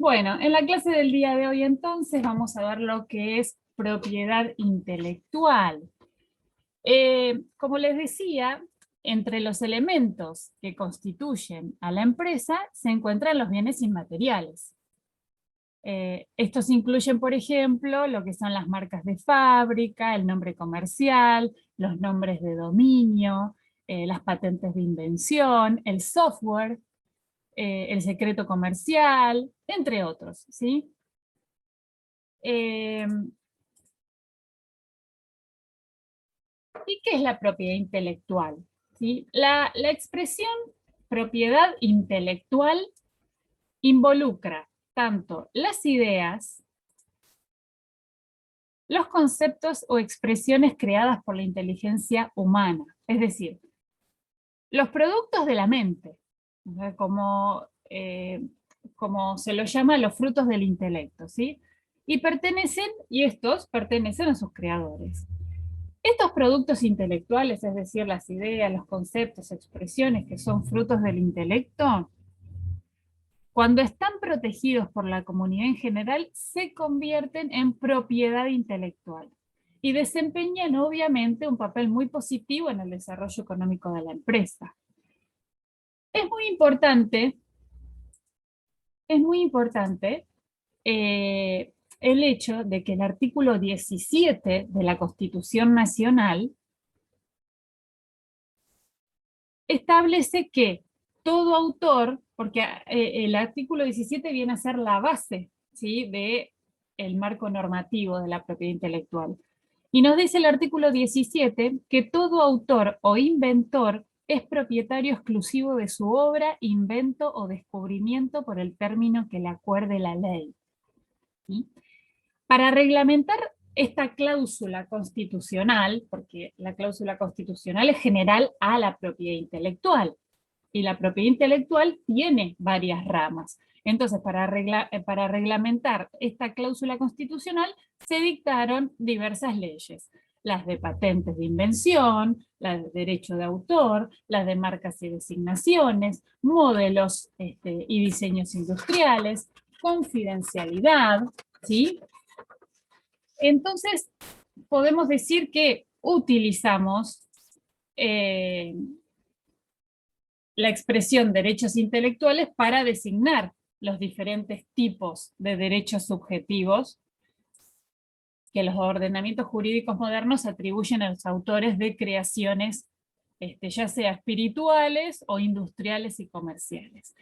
Bueno, en la clase del día de hoy entonces vamos a ver lo que es propiedad intelectual. Como les decía, entre los elementos que constituyen a la empresa se encuentran los bienes inmateriales. Estos incluyen, por ejemplo, lo que son las marcas de fábrica, el nombre comercial, los nombres de dominio, las patentes de invención, el software, el secreto comercial, entre otros, ¿sí? ¿Y qué es la propiedad intelectual? ¿Sí? La expresión propiedad intelectual involucra tanto las ideas, los conceptos o expresiones creadas por la inteligencia humana, es decir, los productos de la mente, ¿no? Como se lo llama los frutos del intelecto, ¿sí? Y estos pertenecen a sus creadores. Estos productos intelectuales, es decir, las ideas, los conceptos, expresiones que son frutos del intelecto, cuando están protegidos por la comunidad en general, se convierten en propiedad intelectual y desempeñan obviamente un papel muy positivo en el desarrollo económico de la empresa. Es muy importante, es muy importante el hecho de que el artículo 17 de la Constitución Nacional establece que todo autor, porque el artículo 17 viene a ser la base, ¿sí?, del marco normativo de la propiedad intelectual. Y nos dice el artículo 17 que todo autor o inventor es propietario exclusivo de su obra, invento o descubrimiento por el término que le acuerde la ley. ¿Sí? Para reglamentar esta cláusula constitucional, porque la cláusula constitucional es general a la propiedad intelectual, y la propiedad intelectual tiene varias ramas. Entonces, para reglamentar esta cláusula constitucional, se dictaron diversas leyes. Las de patentes de invención, las de derecho de autor, las de marcas y designaciones, modelos y diseños industriales, confidencialidad, ¿sí? Entonces, podemos decir que utilizamos la expresión derechos intelectuales para designar los diferentes tipos de derechos subjetivos que los ordenamientos jurídicos modernos atribuyen a los autores de creaciones, ya sea espirituales o industriales y comerciales.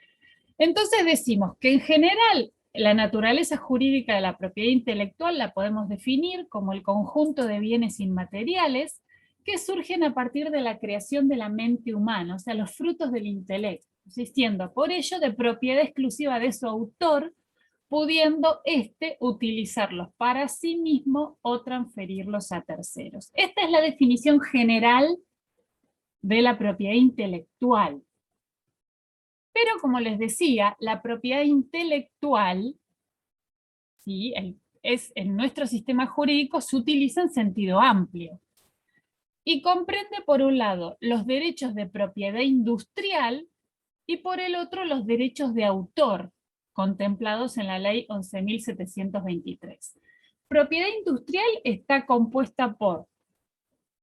Entonces decimos que en general la naturaleza jurídica de la propiedad intelectual la podemos definir como el conjunto de bienes inmateriales que surgen a partir de la creación de la mente humana, o sea, los frutos del intelecto, siendo por ello de propiedad exclusiva de su autor, pudiendo utilizarlos para sí mismo o transferirlos a terceros. Esta es la definición general de la propiedad intelectual. Pero como les decía, la propiedad intelectual, ¿sí?, en nuestro sistema jurídico se utiliza en sentido amplio. Y comprende por un lado los derechos de propiedad industrial y por el otro los derechos de autor, contemplados en la ley 11.723. Propiedad industrial está compuesta por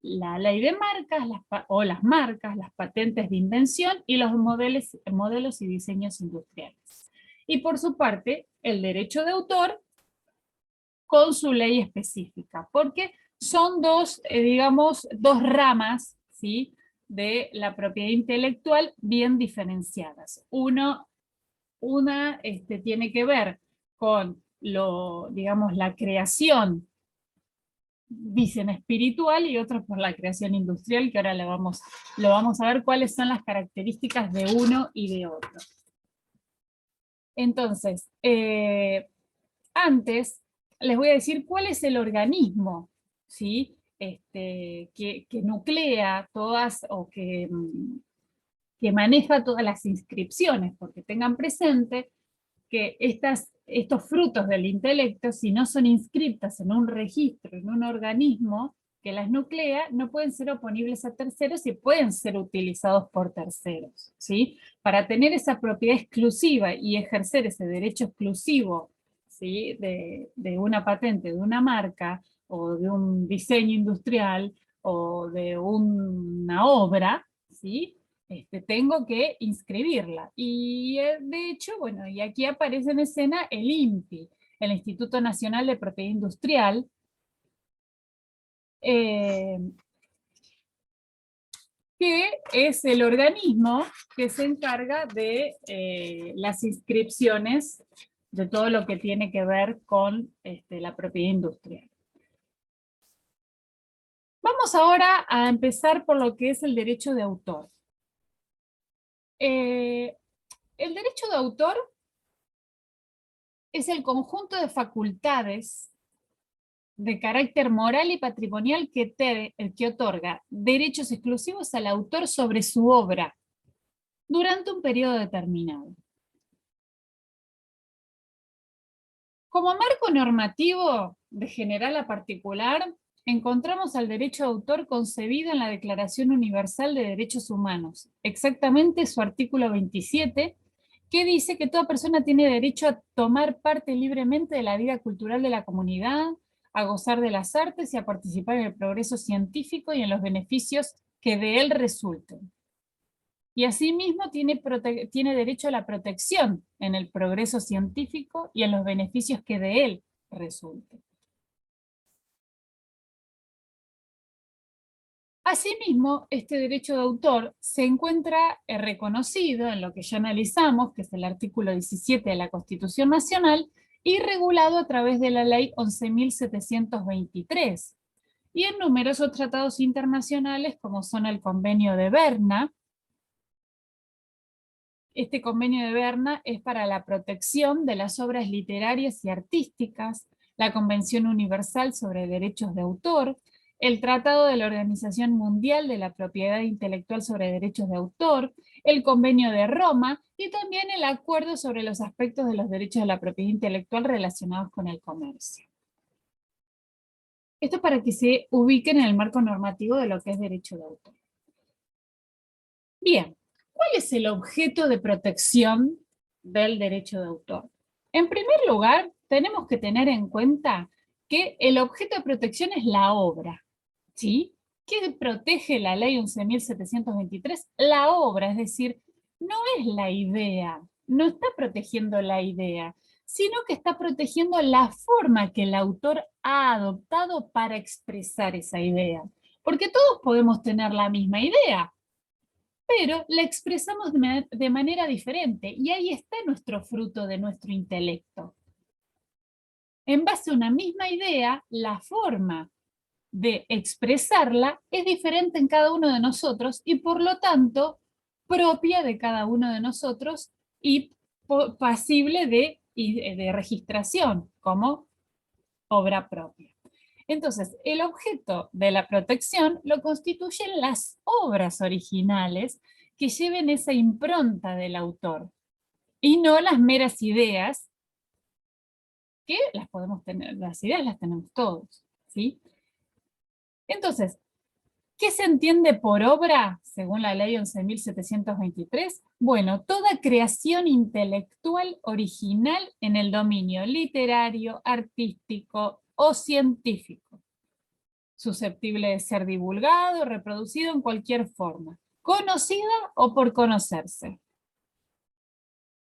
la ley de marcas, las marcas, las patentes de invención y los modelos y diseños industriales. Y por su parte, el derecho de autor con su ley específica, porque son digamos, dos ramas, ¿sí?, de la propiedad intelectual bien diferenciadas. Una tiene que ver con digamos, la creación, dicen espiritual, y otros por la creación industrial, que ahora lo vamos a ver cuáles son las características de uno y de otro. Entonces, antes les voy a decir cuál es el organismo, ¿sí?, que nuclea todas o que maneja todas las inscripciones, porque tengan presente que estos frutos del intelecto, si no son inscritas en un registro, en un organismo que las nuclea no pueden ser oponibles a terceros y pueden ser utilizados por terceros, ¿sí? Para tener esa propiedad exclusiva y ejercer ese derecho exclusivo, ¿sí? de una patente, de una marca, o de un diseño industrial, o de una obra, ¿sí? Tengo que inscribirla. Y de hecho, bueno, y aquí aparece en escena el INPI, el Instituto Nacional de Propiedad Industrial, que es el organismo que se encarga de las inscripciones de todo lo que tiene que ver con la propiedad industrial. Vamos ahora a empezar por lo que es el derecho de autor. El derecho de autor es el conjunto de facultades de carácter moral y patrimonial que otorga derechos exclusivos al autor sobre su obra durante un periodo determinado. Como marco normativo, de general a particular, encontramos al derecho de autor concebido en la Declaración Universal de Derechos Humanos, exactamente su artículo 27, que dice que toda persona tiene derecho a tomar parte libremente de la vida cultural de la comunidad, a gozar de las artes y a participar en el progreso científico y en los beneficios que de él resulten. Y asimismo tiene derecho a la protección en el progreso científico y en los beneficios que de él resulten. Asimismo, este derecho de autor se encuentra reconocido en lo que ya analizamos, que es el artículo 17 de la Constitución Nacional, y regulado a través de la Ley 11.723, y en numerosos tratados internacionales como son el Convenio de Berna. Este convenio de Berna es para la protección de las obras literarias y artísticas, la Convención Universal sobre Derechos de Autor, el Tratado de la Organización Mundial de la Propiedad Intelectual sobre Derechos de Autor, el Convenio de Roma y también el Acuerdo sobre los aspectos de los derechos de la propiedad intelectual relacionados con el comercio. Esto para que se ubiquen en el marco normativo de lo que es derecho de autor. Bien. ¿Cuál es el objeto de protección del derecho de autor? En primer lugar, tenemos que tener en cuenta que el objeto de protección es la obra, ¿sí? ¿Qué protege la ley 11.723? La obra, es decir, no es la idea, no está protegiendo la idea, sino que está protegiendo la forma que el autor ha adoptado para expresar esa idea. Porque todos podemos tener la misma idea, pero la expresamos de manera diferente, y ahí está nuestro fruto de nuestro intelecto. En base a una misma idea, la forma de expresarla es diferente en cada uno de nosotros y por lo tanto propia de cada uno de nosotros y pasible de registración como obra propia. Entonces, el objeto de la protección lo constituyen las obras originales que lleven esa impronta del autor, y no las meras ideas, que las podemos tener, las ideas las tenemos todos, ¿sí? Entonces, ¿qué se entiende por obra, según la ley 11.723? Bueno, toda creación intelectual original en el dominio literario, artístico o científico, susceptible de ser divulgado o reproducido en cualquier forma, conocida o por conocerse.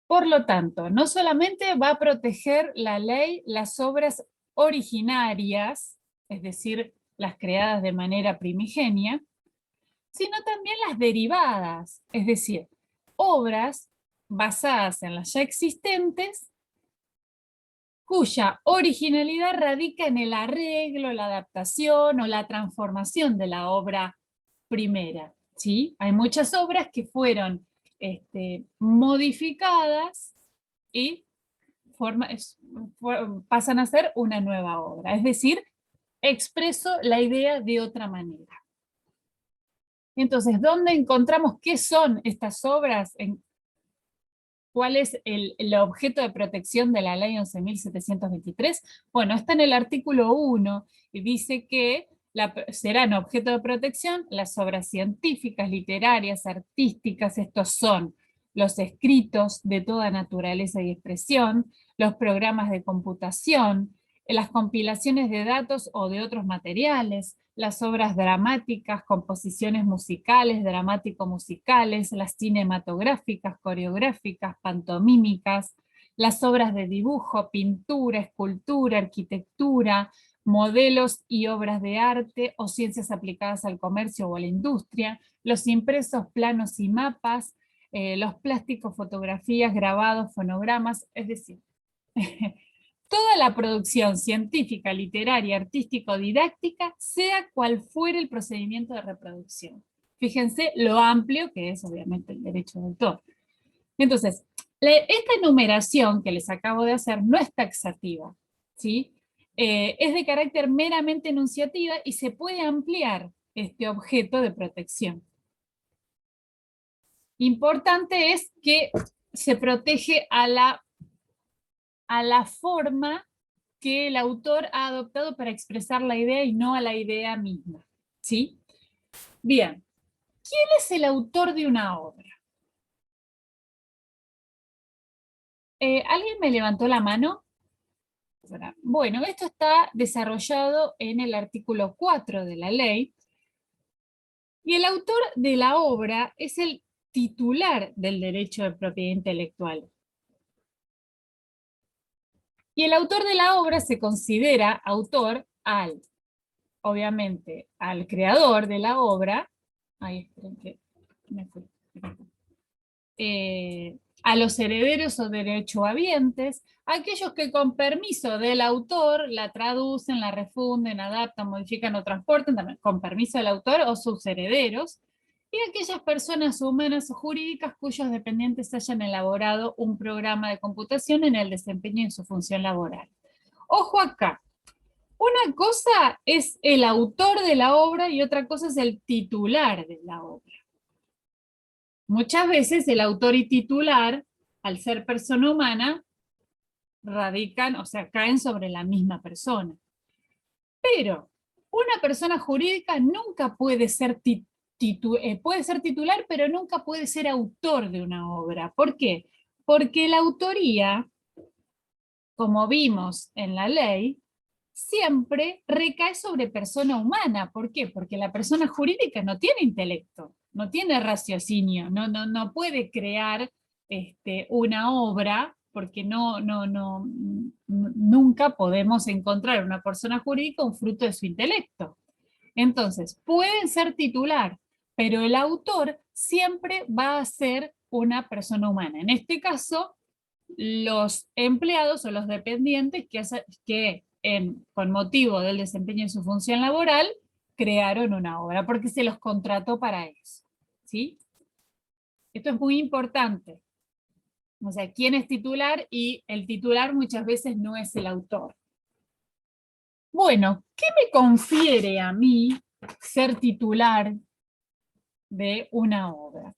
Por lo tanto, no solamente va a proteger la ley las obras originarias, es decir, las creadas de manera primigenia, sino también las derivadas, es decir, obras basadas en las ya existentes, cuya originalidad radica en el arreglo, la adaptación o la transformación de la obra primera, ¿sí? Hay muchas obras que fueron modificadas y pasan a ser una nueva obra, es decir, expreso la idea de otra manera. Entonces, ¿dónde encontramos qué son estas obras? ¿Cuál es el objeto de protección de la ley 11.723? Bueno, está en el artículo 1 y dice que serán objeto de protección las obras científicas, literarias, artísticas, estos son los escritos de toda naturaleza y expresión, los programas de computación, las compilaciones de datos o de otros materiales, las obras dramáticas, composiciones musicales, dramático-musicales, las cinematográficas, coreográficas, pantomímicas, las obras de dibujo, pintura, escultura, arquitectura, modelos y obras de arte o ciencias aplicadas al comercio o a la industria, los impresos, planos y mapas, los plásticos, fotografías, grabados, fonogramas, es decir, toda la producción científica, literaria, artístico-didáctica, sea cual fuere el procedimiento de reproducción. Fíjense lo amplio que es, obviamente, el derecho de autor. Entonces, esta enumeración que les acabo de hacer no es taxativa, ¿sí? Es de carácter meramente enunciativa y se puede ampliar este objeto de protección. Importante es que se protege a la forma que el autor ha adoptado para expresar la idea y no a la idea misma, ¿sí? Bien, ¿quién es el autor de una obra? ¿Alguien me levantó la mano? Bueno, esto está desarrollado en el artículo 4 de la ley, y el autor de la obra es el titular del derecho de propiedad intelectual. Y el autor de la obra se considera autor obviamente, al creador de la obra, esperen que me fui. A los herederos o derechohabientes, aquellos que con permiso del autor la traducen, la refunden, adaptan, modifican o transportan, también con permiso del autor o sus herederos, y aquellas personas humanas o jurídicas cuyos dependientes hayan elaborado un programa de computación en el desempeño de su función laboral. Ojo acá, una cosa es el autor de la obra y otra cosa es el titular de la obra. Muchas veces el autor y titular, al ser persona humana, radican, o sea, caen sobre la misma persona. Pero una persona jurídica nunca puede ser puede ser titular, pero nunca puede ser autor de una obra. ¿Por qué? Porque la autoría, como vimos en la ley, siempre recae sobre persona humana. ¿Por qué? Porque la persona jurídica no tiene intelecto, no tiene raciocinio, no puede crear una obra, porque nunca podemos encontrar en una persona jurídica un fruto de su intelecto. Entonces, pueden ser titular, pero el autor siempre va a ser una persona humana. En este caso, los empleados o los dependientes que con motivo del desempeño de su función laboral crearon una obra, porque se los contrató para eso. ¿Sí? Esto es muy importante. O sea, quién es titular, y el titular muchas veces no es el autor. Bueno, ¿qué me confiere a mí ser titular de una obra?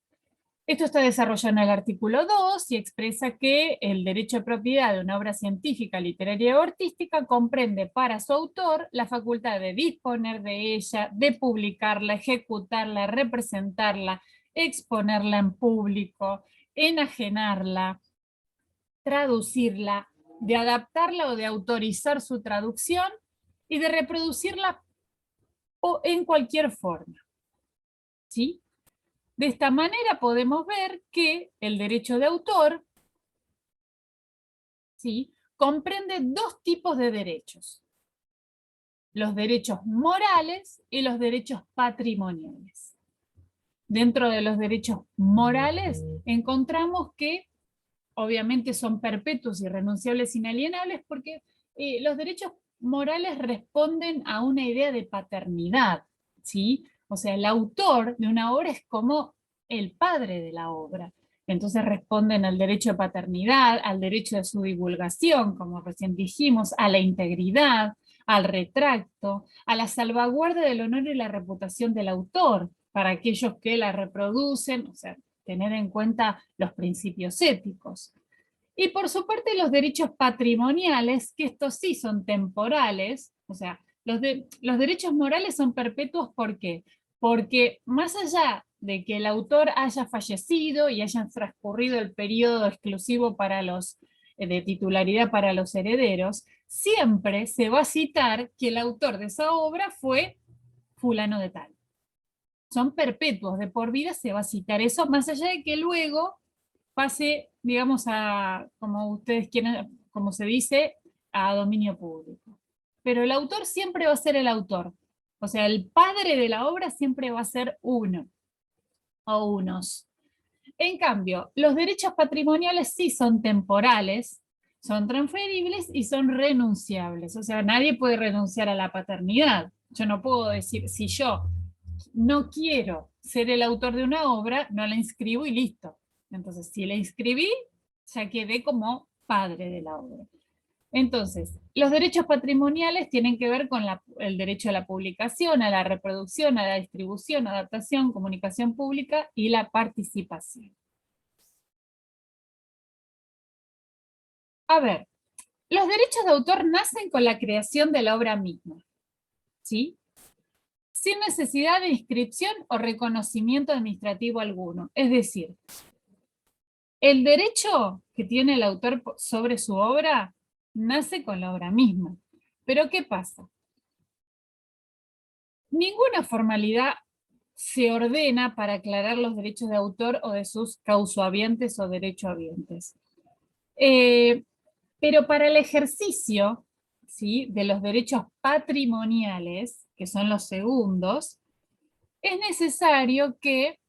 Esto está desarrollado en el artículo 2 y expresa que el derecho de propiedad de una obra científica, literaria o artística comprende para su autor la facultad de disponer de ella, de publicarla, ejecutarla, representarla, exponerla en público, enajenarla, traducirla, de adaptarla o de autorizar su traducción y de reproducirla en cualquier forma. ¿Sí? De esta manera podemos ver que el derecho de autor, ¿sí?, comprende dos tipos de derechos: los derechos morales y los derechos patrimoniales. Dentro de los derechos morales encontramos que obviamente son perpetuos, irrenunciables, inalienables, porque los derechos morales responden a una idea de paternidad, ¿sí? O sea, el autor de una obra es como el padre de la obra. Entonces responden al derecho de paternidad, al derecho de su divulgación, como recién dijimos, a la integridad, al retracto, a la salvaguarda del honor y la reputación del autor, para aquellos que la reproducen, o sea, tener en cuenta los principios éticos. Y por su parte los derechos patrimoniales, que estos sí son temporales, o sea, Los derechos morales son perpetuos, ¿por qué? Porque más allá de que el autor haya fallecido y haya transcurrido el periodo exclusivo de titularidad para los herederos, siempre se va a citar que el autor de esa obra fue fulano de tal. Son perpetuos, de por vida se va a citar eso, más allá de que luego pase, digamos, como ustedes quieren, como se dice, a dominio público. Pero el autor siempre va a ser el autor. O sea, el padre de la obra siempre va a ser uno o unos. En cambio, los derechos patrimoniales sí son temporales, son transferibles y son renunciables. O sea, nadie puede renunciar a la paternidad. Yo no puedo decir, si yo no quiero ser el autor de una obra, no la inscribo y listo. Entonces, si la inscribí, ya quedé como padre de la obra. Entonces, los derechos patrimoniales tienen que ver con el derecho a la publicación, a la reproducción, a la distribución, adaptación, comunicación pública y la participación. A ver, los derechos de autor nacen con la creación de la obra misma, ¿sí? Sin necesidad de inscripción o reconocimiento administrativo alguno. Es decir, el derecho que tiene el autor sobre su obra nace con la obra misma. Pero ¿qué pasa? Ninguna formalidad se ordena para aclarar los derechos de autor o de sus causohabientes o derechohabientes. Pero para el ejercicio, ¿sí?, de los derechos patrimoniales, que son los segundos, es necesario que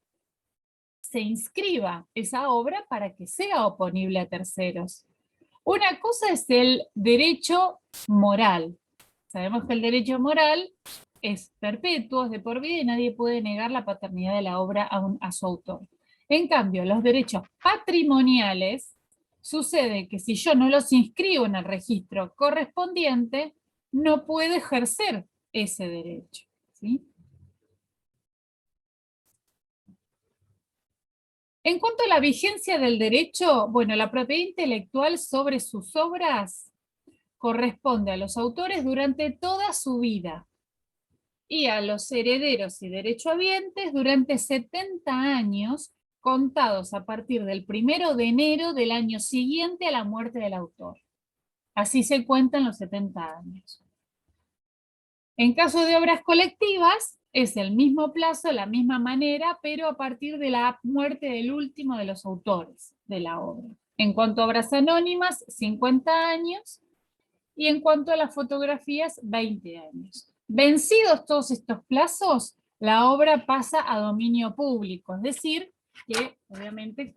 se inscriba esa obra para que sea oponible a terceros. Una cosa es el derecho moral. Sabemos que el derecho moral es perpetuo, es de por vida y nadie puede negar la paternidad de la obra a su autor. En cambio, los derechos patrimoniales, sucede que si yo no los inscribo en el registro correspondiente, no puedo ejercer ese derecho, ¿sí? En cuanto a la vigencia del derecho, bueno, la propiedad intelectual sobre sus obras corresponde a los autores durante toda su vida y a los herederos y derechohabientes durante 70 años, contados a partir del 1 de enero del año siguiente a la muerte del autor. Así se cuentan los 70 años. En caso de obras colectivas, es el mismo plazo, la misma manera, pero a partir de la muerte del último de los autores de la obra. En cuanto a obras anónimas, 50 años, y en cuanto a las fotografías, 20 años. Vencidos todos estos plazos, la obra pasa a dominio público, es decir, que obviamente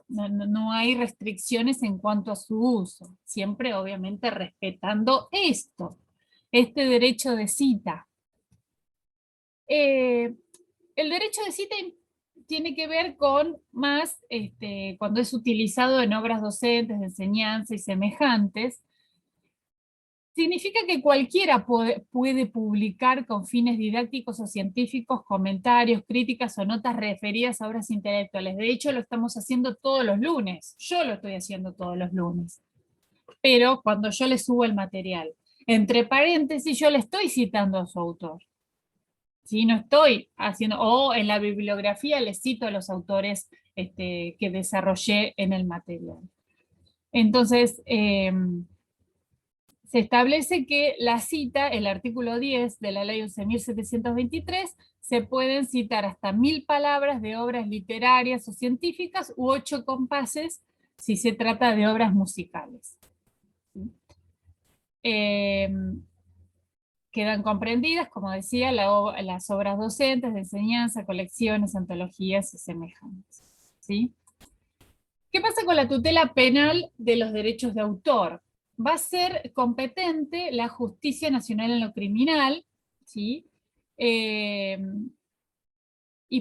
no hay restricciones en cuanto a su uso, siempre obviamente respetando este derecho de cita. El derecho de cita tiene que ver con más cuando es utilizado en obras docentes, de enseñanza y semejantes. Significa que cualquiera puede publicar con fines didácticos o científicos comentarios, críticas o notas referidas a obras intelectuales. De hecho, lo estamos haciendo todos los lunes. Yo lo estoy haciendo todos los lunes. Pero cuando yo le subo el material, entre paréntesis, yo le estoy citando a su autor. ¿Sí? No estoy haciendo, o en la bibliografía le cito a los autores que desarrollé en el material. Entonces, se establece que la cita, el artículo 10 de la ley 11.723, se pueden citar hasta 1000 palabras de obras literarias o científicas u 8 compases si se trata de obras musicales. Quedan comprendidas, como decía, las obras docentes, de enseñanza, colecciones, antologías y semejantes. ¿Sí? ¿Qué pasa con la tutela penal de los derechos de autor? Va a ser competente la Justicia Nacional en lo Criminal, ¿sí? Y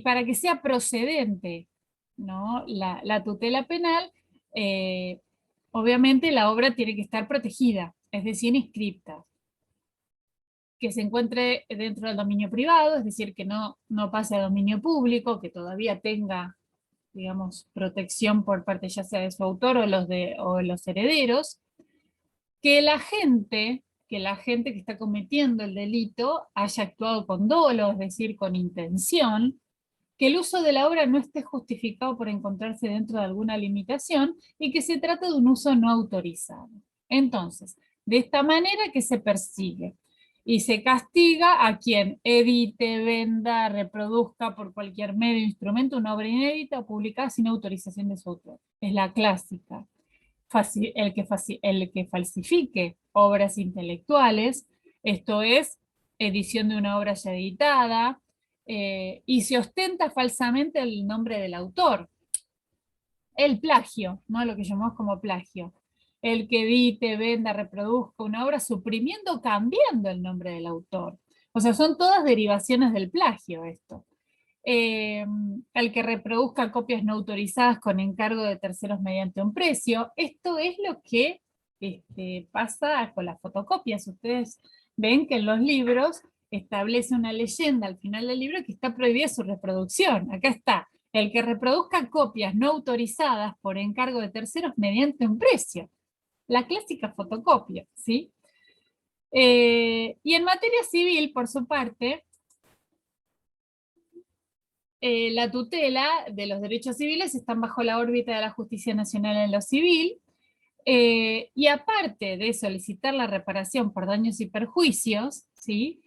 para que sea procedente, ¿no?, la tutela penal, obviamente la obra tiene que estar protegida, es decir, inscripta. Que se encuentre dentro del dominio privado, es decir, que no pase a dominio público, que todavía tenga, digamos, protección por parte ya sea de su autor o los herederos, que la gente que la gente que está cometiendo el delito haya actuado con dolo, es decir, con intención, que el uso de la obra no esté justificado por encontrarse dentro de alguna limitación y que se trata de un uso no autorizado. Entonces, de esta manera que se persigue y se castiga a quien edite, venda, reproduzca por cualquier medio o instrumento una obra inédita o publicada sin autorización de su autor. Es la clásica. El que falsifique obras intelectuales, esto es, edición de una obra ya editada, y se ostenta falsamente el nombre del autor. El plagio, ¿no? Lo que llamamos como plagio. El que edite, venda, reproduzca una obra suprimiendo o cambiando el nombre del autor. O sea, son todas derivaciones del plagio esto. El que reproduzca copias no autorizadas con encargo de terceros mediante un precio. Esto es lo que pasa con las fotocopias. Ustedes ven que en los libros establece una leyenda al final del libro que está prohibida su reproducción. Acá está, el que reproduzca copias no autorizadas por encargo de terceros mediante un precio. La clásica fotocopia, ¿sí? Y en materia civil, por su parte, la tutela de los derechos civiles están bajo la órbita de la justicia nacional en lo civil, y aparte de solicitar la reparación por daños y perjuicios, ¿sí?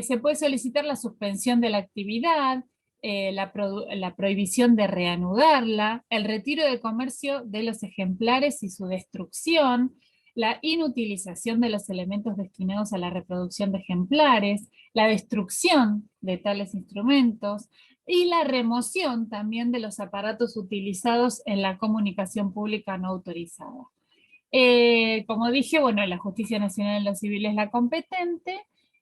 Se puede solicitar la suspensión de la actividad, la prohibición de reanudarla, el retiro de comercio de los ejemplares y su destrucción, la inutilización de los elementos destinados a la reproducción de ejemplares, la destrucción de tales instrumentos, y la remoción también de los aparatos utilizados en la comunicación pública no autorizada. Como dije, bueno, la Justicia Nacional en lo Civil es la competente,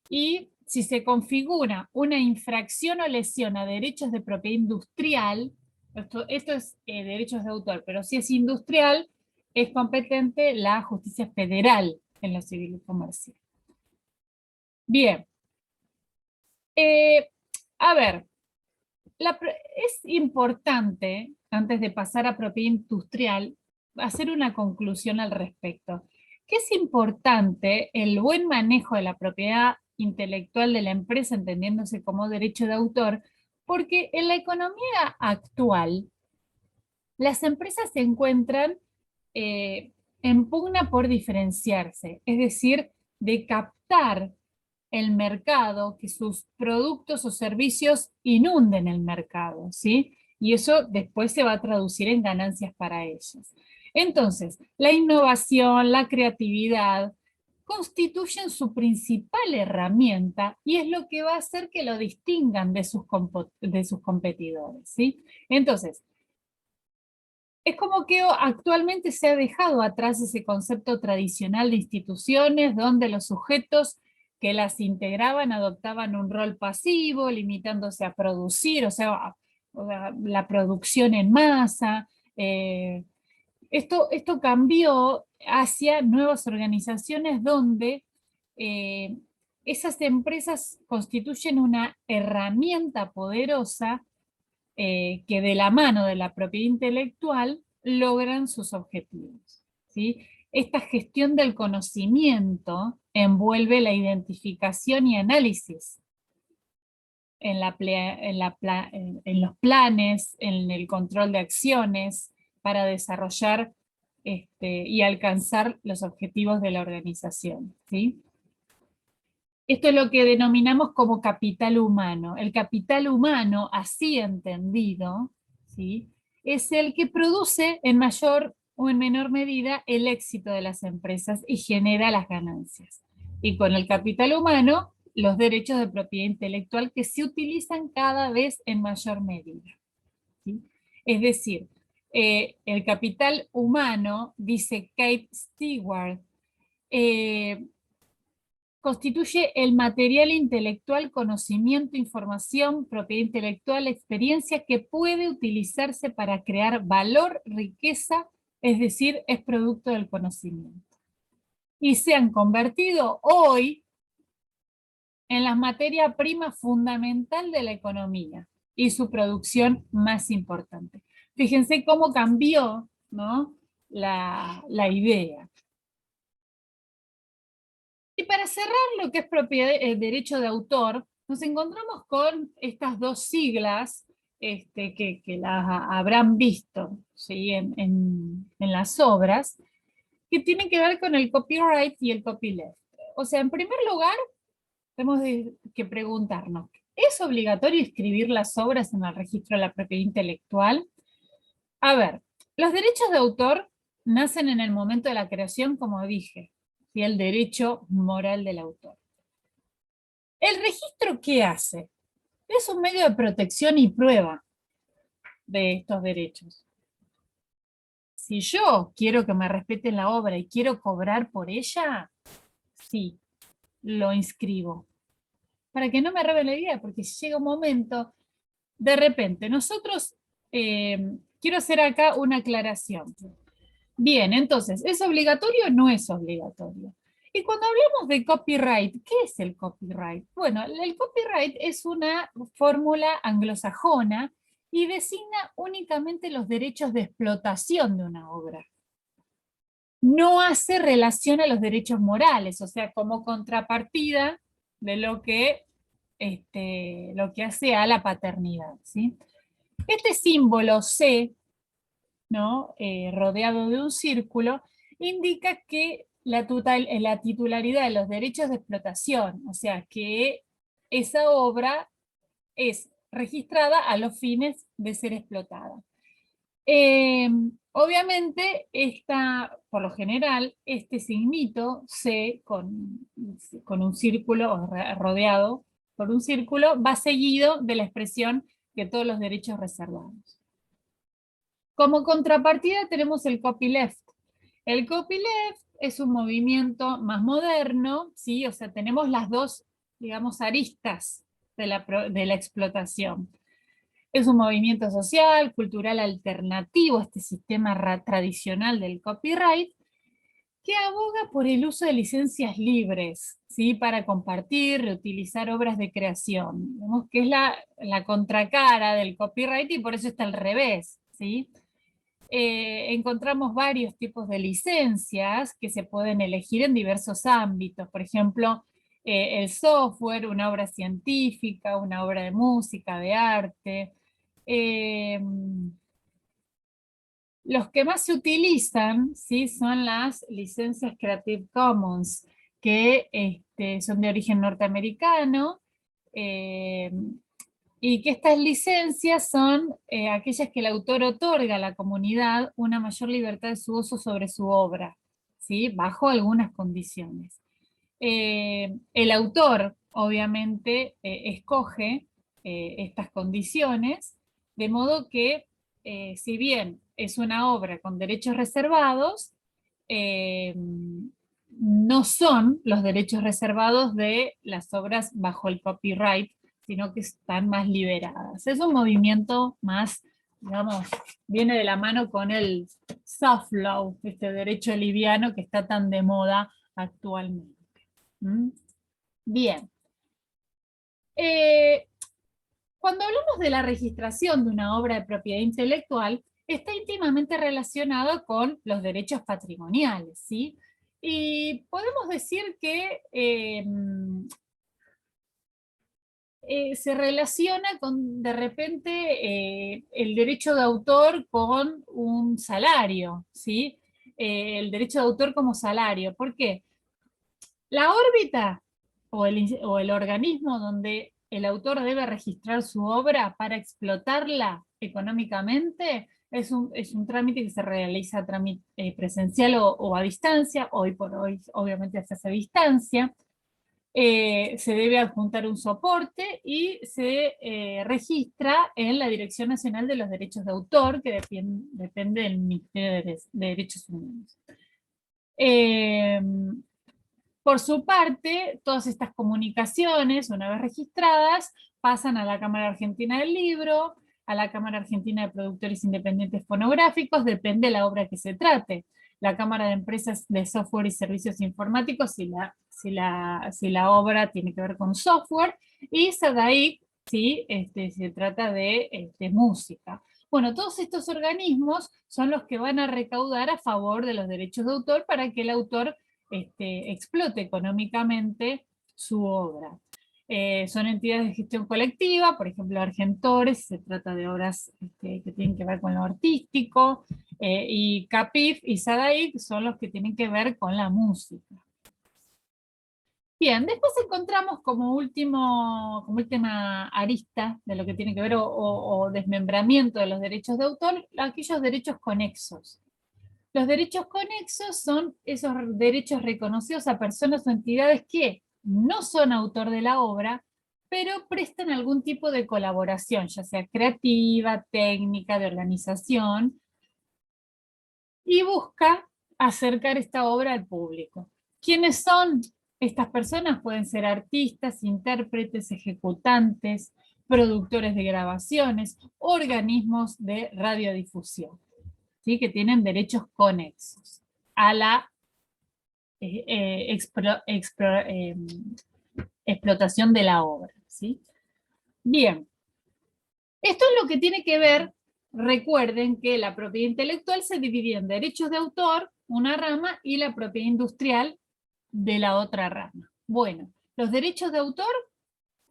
y si se configura una infracción o lesión a derechos de propiedad industrial, esto es derechos de autor, pero si es industrial, es competente la Justicia Federal en lo Civil y Comercial. Bien. A ver, es importante, antes de pasar a propiedad industrial, hacer una conclusión al respecto. Que es importante el buen manejo de la propiedad intelectual de la empresa, entendiéndose como derecho de autor, porque en la economía actual, las empresas se encuentran en pugna por diferenciarse, es decir, de captar el mercado, que sus productos o servicios inunden el mercado, ¿sí? Y eso después se va a traducir en ganancias para ellos. Entonces, la innovación, la creatividad, constituyen su principal herramienta y es lo que va a hacer que lo distingan de sus competidores, ¿sí? Entonces, es como que actualmente se ha dejado atrás ese concepto tradicional de instituciones donde los sujetos que las integraban adoptaban un rol pasivo, limitándose a producir, o sea, la producción en masa. Esto cambió hacia nuevas organizaciones donde esas empresas constituyen una herramienta poderosa que de la mano de la propiedad intelectual logran sus objetivos, ¿sí? Esta gestión del conocimiento envuelve la identificación y análisis en los planes, en el control de acciones para desarrollar y alcanzar los objetivos de la organización, ¿sí? Esto es lo que denominamos como capital humano. El capital humano, así entendido, ¿sí?, es el que produce en mayor o en menor medida el éxito de las empresas y genera las ganancias. Y con el capital humano, los derechos de propiedad intelectual que se utilizan cada vez en mayor medida, ¿sí? Es decir, el capital humano, dice Kate Stewart, constituye el material intelectual, conocimiento, información, propiedad intelectual, experiencia que puede utilizarse para crear valor, riqueza, es decir, es producto del conocimiento. Y se han convertido hoy en la materia prima fundamental de la economía y su producción más importante. Fíjense cómo cambió, ¿no?, la idea. Y para para cerrar lo que es derecho de autor, nos encontramos con estas dos siglas que las habrán visto, ¿sí? En las obras, que tienen que ver con el copyright y el copyleft. O sea, en primer lugar, tenemos que preguntarnos, ¿es obligatorio escribir las obras en el registro de la propiedad intelectual? A ver, los derechos de autor nacen en el momento de la creación, como dije, y el derecho moral del autor. ¿El registro qué hace? Es un medio de protección y prueba de estos derechos. Si yo quiero que me respeten la obra y quiero cobrar por ella, sí, lo inscribo. Para que no me roben la idea, porque si llega un momento, de repente, nosotros, quiero hacer acá una aclaración. Bien, entonces, ¿es obligatorio o no es obligatorio? Y cuando hablamos de copyright, ¿qué es el copyright? Bueno, el copyright es una fórmula anglosajona y designa únicamente los derechos de explotación de una obra. No hace relación a los derechos morales, o sea, como contrapartida de lo que hace a la paternidad, ¿sí? Este símbolo C, ¿no? Rodeado de un círculo, indica que la titularidad de los derechos de explotación, o sea, que esa obra es registrada a los fines de ser explotada. Obviamente, por lo general, este signito C con un círculo rodeado por un círculo va seguido de la expresión que todos los derechos reservados. Como contrapartida tenemos el copyleft. El copyleft es un movimiento más moderno, ¿sí? O sea, tenemos las dos, digamos, aristas de la explotación. Es un movimiento social, cultural alternativo a este sistema tradicional del copyright, que aboga por el uso de licencias libres, ¿sí? Para compartir, reutilizar obras de creación. Vemos que es la contracara del copyright y por eso está al revés, ¿sí? Encontramos varios tipos de licencias que se pueden elegir en diversos ámbitos. Por ejemplo, el software, una obra científica, una obra de música, de arte. Los que más se utilizan, ¿sí? Son las licencias Creative Commons, que son de origen norteamericano, y que estas licencias son aquellas que el autor otorga a la comunidad una mayor libertad de su uso sobre su obra, ¿sí? Bajo algunas condiciones. El autor, obviamente, escoge estas condiciones, de modo que, si bien es una obra con derechos reservados, no son los derechos reservados de las obras bajo el copyright, sino que están más liberadas. Es un movimiento más, digamos, viene de la mano con el soft law, este derecho liviano que está tan de moda actualmente. Bien. Cuando hablamos de la registración de una obra de propiedad intelectual, está íntimamente relacionado con los derechos patrimoniales, ¿sí? Y podemos decir que se relaciona con, de repente, el derecho de autor con un salario, ¿sí? El derecho de autor como salario. ¿Por qué? La órbita o el organismo donde el autor debe registrar su obra para explotarla económicamente es un trámite que se realiza presencial o a distancia. Hoy por hoy obviamente se hace a distancia. Se debe adjuntar un soporte y se registra en la Dirección Nacional de los Derechos de Autor, que depende del Ministerio de Derechos Humanos. Por su parte, todas estas comunicaciones, una vez registradas, pasan a la Cámara Argentina del Libro, a la Cámara Argentina de Productores Independientes Fonográficos, depende de la obra que se trate. La Cámara de Empresas de Software y Servicios Informáticos, si la obra tiene que ver con software, y SADAIC, si se trata de música. Bueno, todos estos organismos son los que van a recaudar a favor de los derechos de autor para que el autor explote económicamente su obra. Son entidades de gestión colectiva, por ejemplo Argentores, se trata de obras que tienen que ver con lo artístico, y CAPIF y SADAIC son los que tienen que ver con la música. Bien, después encontramos como última arista de lo que tiene que ver o desmembramiento de los derechos de autor, aquellos derechos conexos. Los derechos conexos son esos derechos reconocidos a personas o entidades que no son autor de la obra, pero prestan algún tipo de colaboración, ya sea creativa, técnica, de organización, y busca acercar esta obra al público. ¿Quiénes son estas personas? Pueden ser artistas, intérpretes, ejecutantes, productores de grabaciones, organismos de radiodifusión, ¿sí? Que tienen derechos conexos a la explotación de la obra, ¿sí? Bien, esto es lo que tiene que ver. Recuerden que la propiedad intelectual se divide en derechos de autor, una rama, y la propiedad industrial de la otra rama. Bueno, los derechos de autor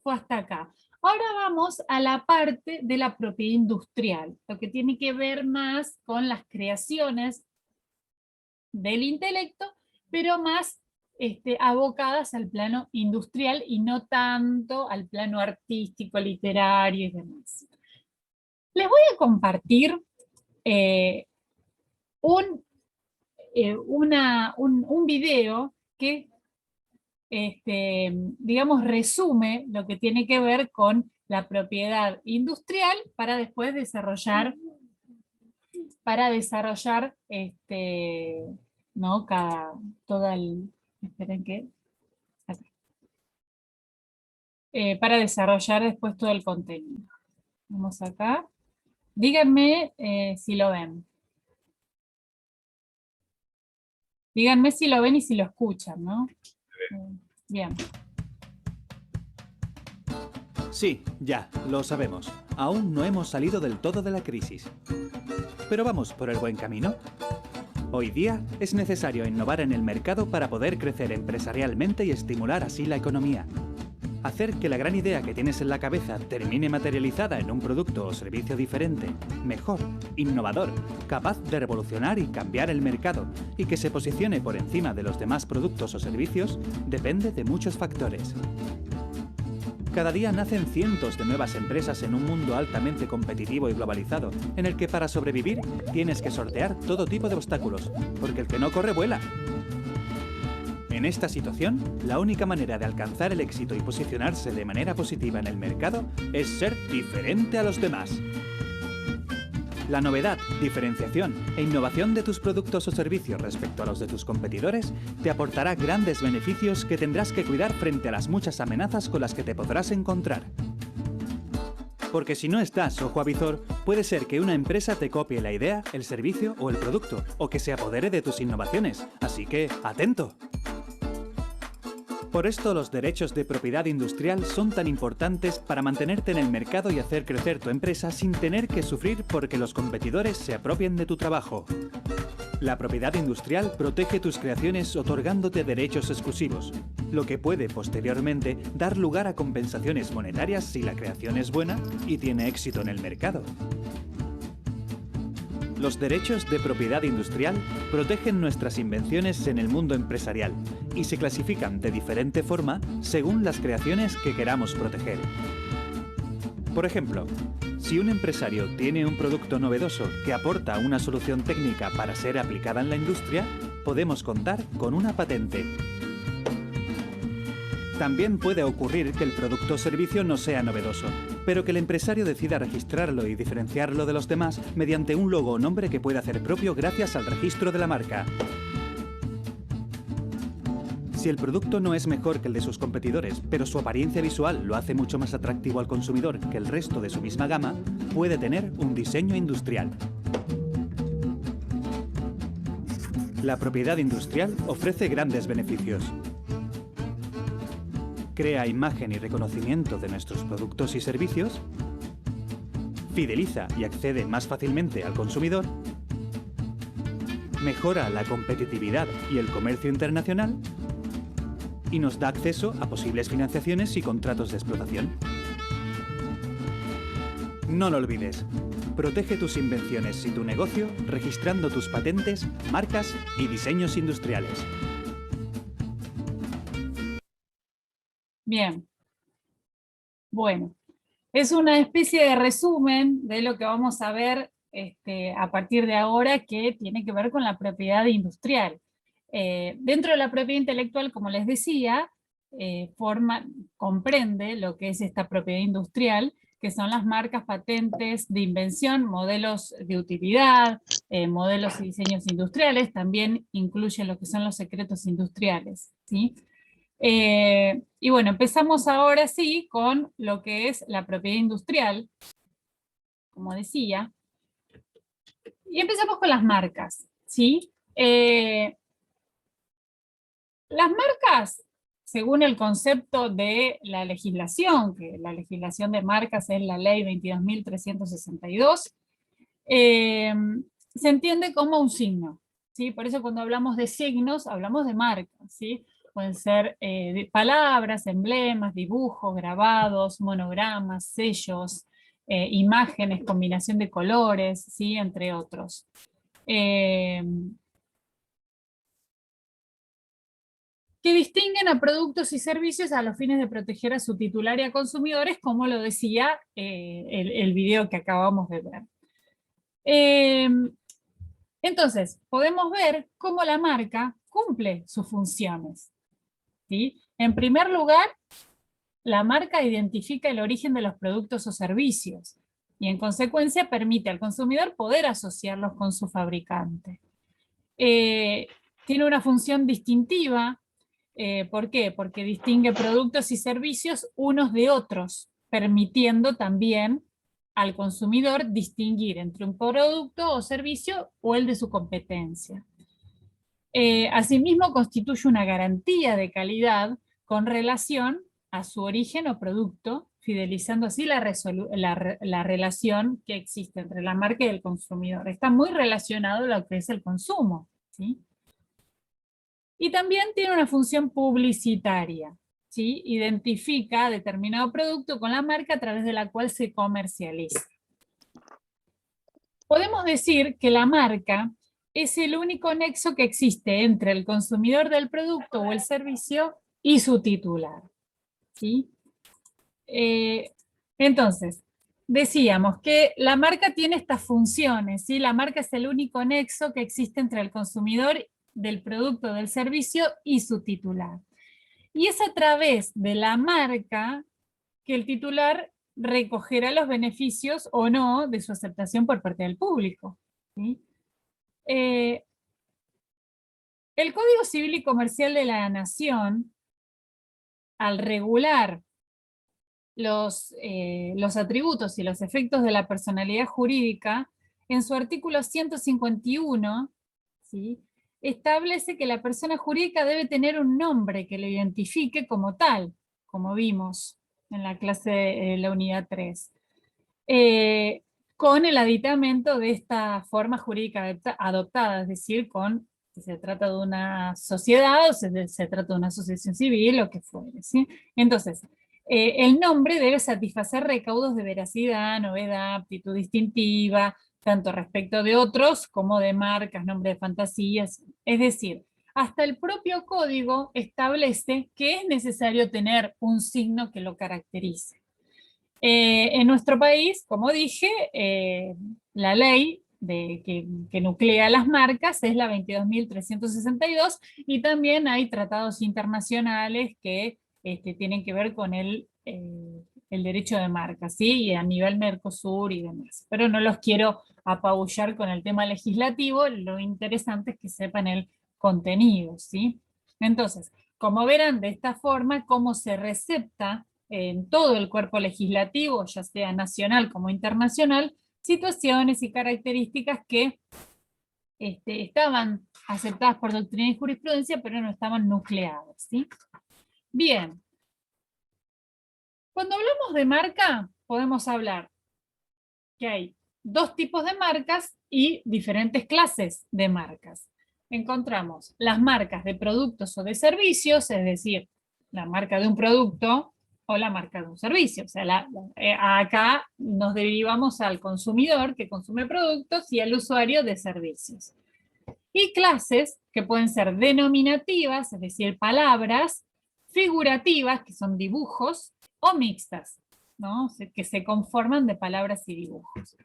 fue hasta acá. Ahora vamos a la parte de la propiedad industrial, lo que tiene que ver más con las creaciones del intelecto, pero más abocadas al plano industrial y no tanto al plano artístico, literario y demás. Les voy a compartir un video que, digamos, resume lo que tiene que ver con la propiedad industrial para después desarrollar, ¿no? Esperen que... para desarrollar después todo el contenido. Vamos acá. Díganme si lo ven. Díganme si lo ven y si lo escuchan, ¿no? Bien. Sí, ya, lo sabemos. Aún no hemos salido del todo de la crisis. Pero vamos por el buen camino. Hoy día es necesario innovar en el mercado para poder crecer empresarialmente y estimular así la economía. Hacer que la gran idea que tienes en la cabeza termine materializada en un producto o servicio diferente, mejor, innovador, capaz de revolucionar y cambiar el mercado y que se posicione por encima de los demás productos o servicios, depende de muchos factores. Cada día nacen cientos de nuevas empresas en un mundo altamente competitivo y globalizado, en el que para sobrevivir tienes que sortear todo tipo de obstáculos, porque el que no corre vuela. En esta situación, la única manera de alcanzar el éxito y posicionarse de manera positiva en el mercado es ser diferente a los demás. La novedad, diferenciación e innovación de tus productos o servicios respecto a los de tus competidores te aportará grandes beneficios que tendrás que cuidar frente a las muchas amenazas con las que te podrás encontrar. Porque si no estás ojo a visor, puede ser que una empresa te copie la idea, el servicio o el producto, o que se apodere de tus innovaciones. Así que, ¡atento! Por esto los derechos de propiedad industrial son tan importantes para mantenerte en el mercado y hacer crecer tu empresa sin tener que sufrir porque los competidores se apropien de tu trabajo. La propiedad industrial protege tus creaciones otorgándote derechos exclusivos, lo que puede posteriormente dar lugar a compensaciones monetarias si la creación es buena y tiene éxito en el mercado. Los derechos de propiedad industrial protegen nuestras invenciones en el mundo empresarial y se clasifican de diferente forma según las creaciones que queramos proteger. Por ejemplo, si un empresario tiene un producto novedoso que aporta una solución técnica para ser aplicada en la industria, podemos contar con una patente. También puede ocurrir que el producto o servicio no sea novedoso, pero que el empresario decida registrarlo y diferenciarlo de los demás mediante un logo o nombre que pueda hacer propio gracias al registro de la marca. Si el producto no es mejor que el de sus competidores, pero su apariencia visual lo hace mucho más atractivo al consumidor que el resto de su misma gama, puede tener un diseño industrial. La propiedad industrial ofrece grandes beneficios. Crea imagen y reconocimiento de nuestros productos y servicios, fideliza y accede más fácilmente al consumidor, mejora la competitividad y el comercio internacional y nos da acceso a posibles financiaciones y contratos de explotación. No lo olvides. Protege tus invenciones y tu negocio registrando tus patentes, marcas y diseños industriales. Bien. Bueno, es una especie de resumen de lo que vamos a ver a partir de ahora, que tiene que ver con la propiedad industrial. Dentro de la propiedad intelectual, como les decía, comprende lo que es esta propiedad industrial, que son las marcas, patentes de invención, modelos de utilidad, modelos y diseños industriales, también incluye lo que son los secretos industriales, ¿sí? Y bueno, empezamos ahora sí con lo que es la propiedad industrial, como decía, y empezamos con las marcas, ¿sí? Las marcas, según el concepto de la legislación, que la legislación de marcas es la ley 22.362, se entiende como un signo, ¿sí? Por eso cuando hablamos de signos, hablamos de marcas, ¿sí? Pueden ser palabras, emblemas, dibujos, grabados, monogramas, sellos, imágenes, combinación de colores, ¿sí? Entre otros. Que distinguen a productos y servicios a los fines de proteger a su titular y a consumidores, como lo decía el video que acabamos de ver. Entonces, podemos ver cómo la marca cumple sus funciones, ¿sí? En primer lugar, la marca identifica el origen de los productos o servicios y en consecuencia permite al consumidor poder asociarlos con su fabricante. Tiene una función distintiva. ¿Por qué? Porque distingue productos y servicios unos de otros, permitiendo también al consumidor distinguir entre un producto o servicio o el de su competencia. Asimismo, constituye una garantía de calidad con relación a su origen o producto, fidelizando así la relación que existe entre la marca y el consumidor. Está muy relacionado a lo que es el consumo, ¿sí? Y también tiene una función publicitaria, ¿sí? Identifica determinado producto con la marca a través de la cual se comercializa. Podemos decir que la marca es el único nexo que existe entre el consumidor del producto o el servicio y su titular, ¿sí? Entonces, decíamos que la marca tiene estas funciones, ¿sí? La marca es el único nexo que existe entre el consumidor del producto, del servicio y su titular. Y es a través de la marca que el titular recogerá los beneficios o no de su aceptación por parte del público, ¿sí? El Código Civil y Comercial de la Nación, al regular los atributos y los efectos de la personalidad jurídica, en su artículo 151, ¿sí?, establece que la persona jurídica debe tener un nombre que lo identifique como tal, como vimos en la clase de la unidad 3, con el aditamento de esta forma jurídica adoptada, es decir, con si se trata de una sociedad o se trata de una asociación civil o que fuere, ¿sí? Entonces, el nombre debe satisfacer recaudos de veracidad, novedad, aptitud distintiva, tanto respecto de otros como de marcas, nombre de fantasías. Es decir, hasta el propio código establece que es necesario tener un signo que lo caracterice. En nuestro país, como dije, la ley que nuclea las marcas es la 22.362 y también hay tratados internacionales que tienen que ver con el derecho de marcas, ¿sí? Y a nivel Mercosur y demás. Pero no los quiero apabullar con el tema legislativo, lo interesante es que sepan el contenido, ¿sí? Entonces, como verán de esta forma, cómo se recepta en todo el cuerpo legislativo, ya sea nacional como internacional, situaciones y características que estaban aceptadas por doctrina y jurisprudencia, pero no estaban nucleadas, ¿sí? Bien. Cuando hablamos de marca, podemos hablar que hay dos tipos de marcas y diferentes clases de marcas. Encontramos las marcas de productos o de servicios, es decir, la marca de un producto o la marca de un servicio. O sea, acá nos derivamos al consumidor que consume productos y al usuario de servicios. Y clases que pueden ser denominativas, es decir, palabras, figurativas, que son dibujos, o mixtas, ¿no? Que se conforman de palabras y dibujos.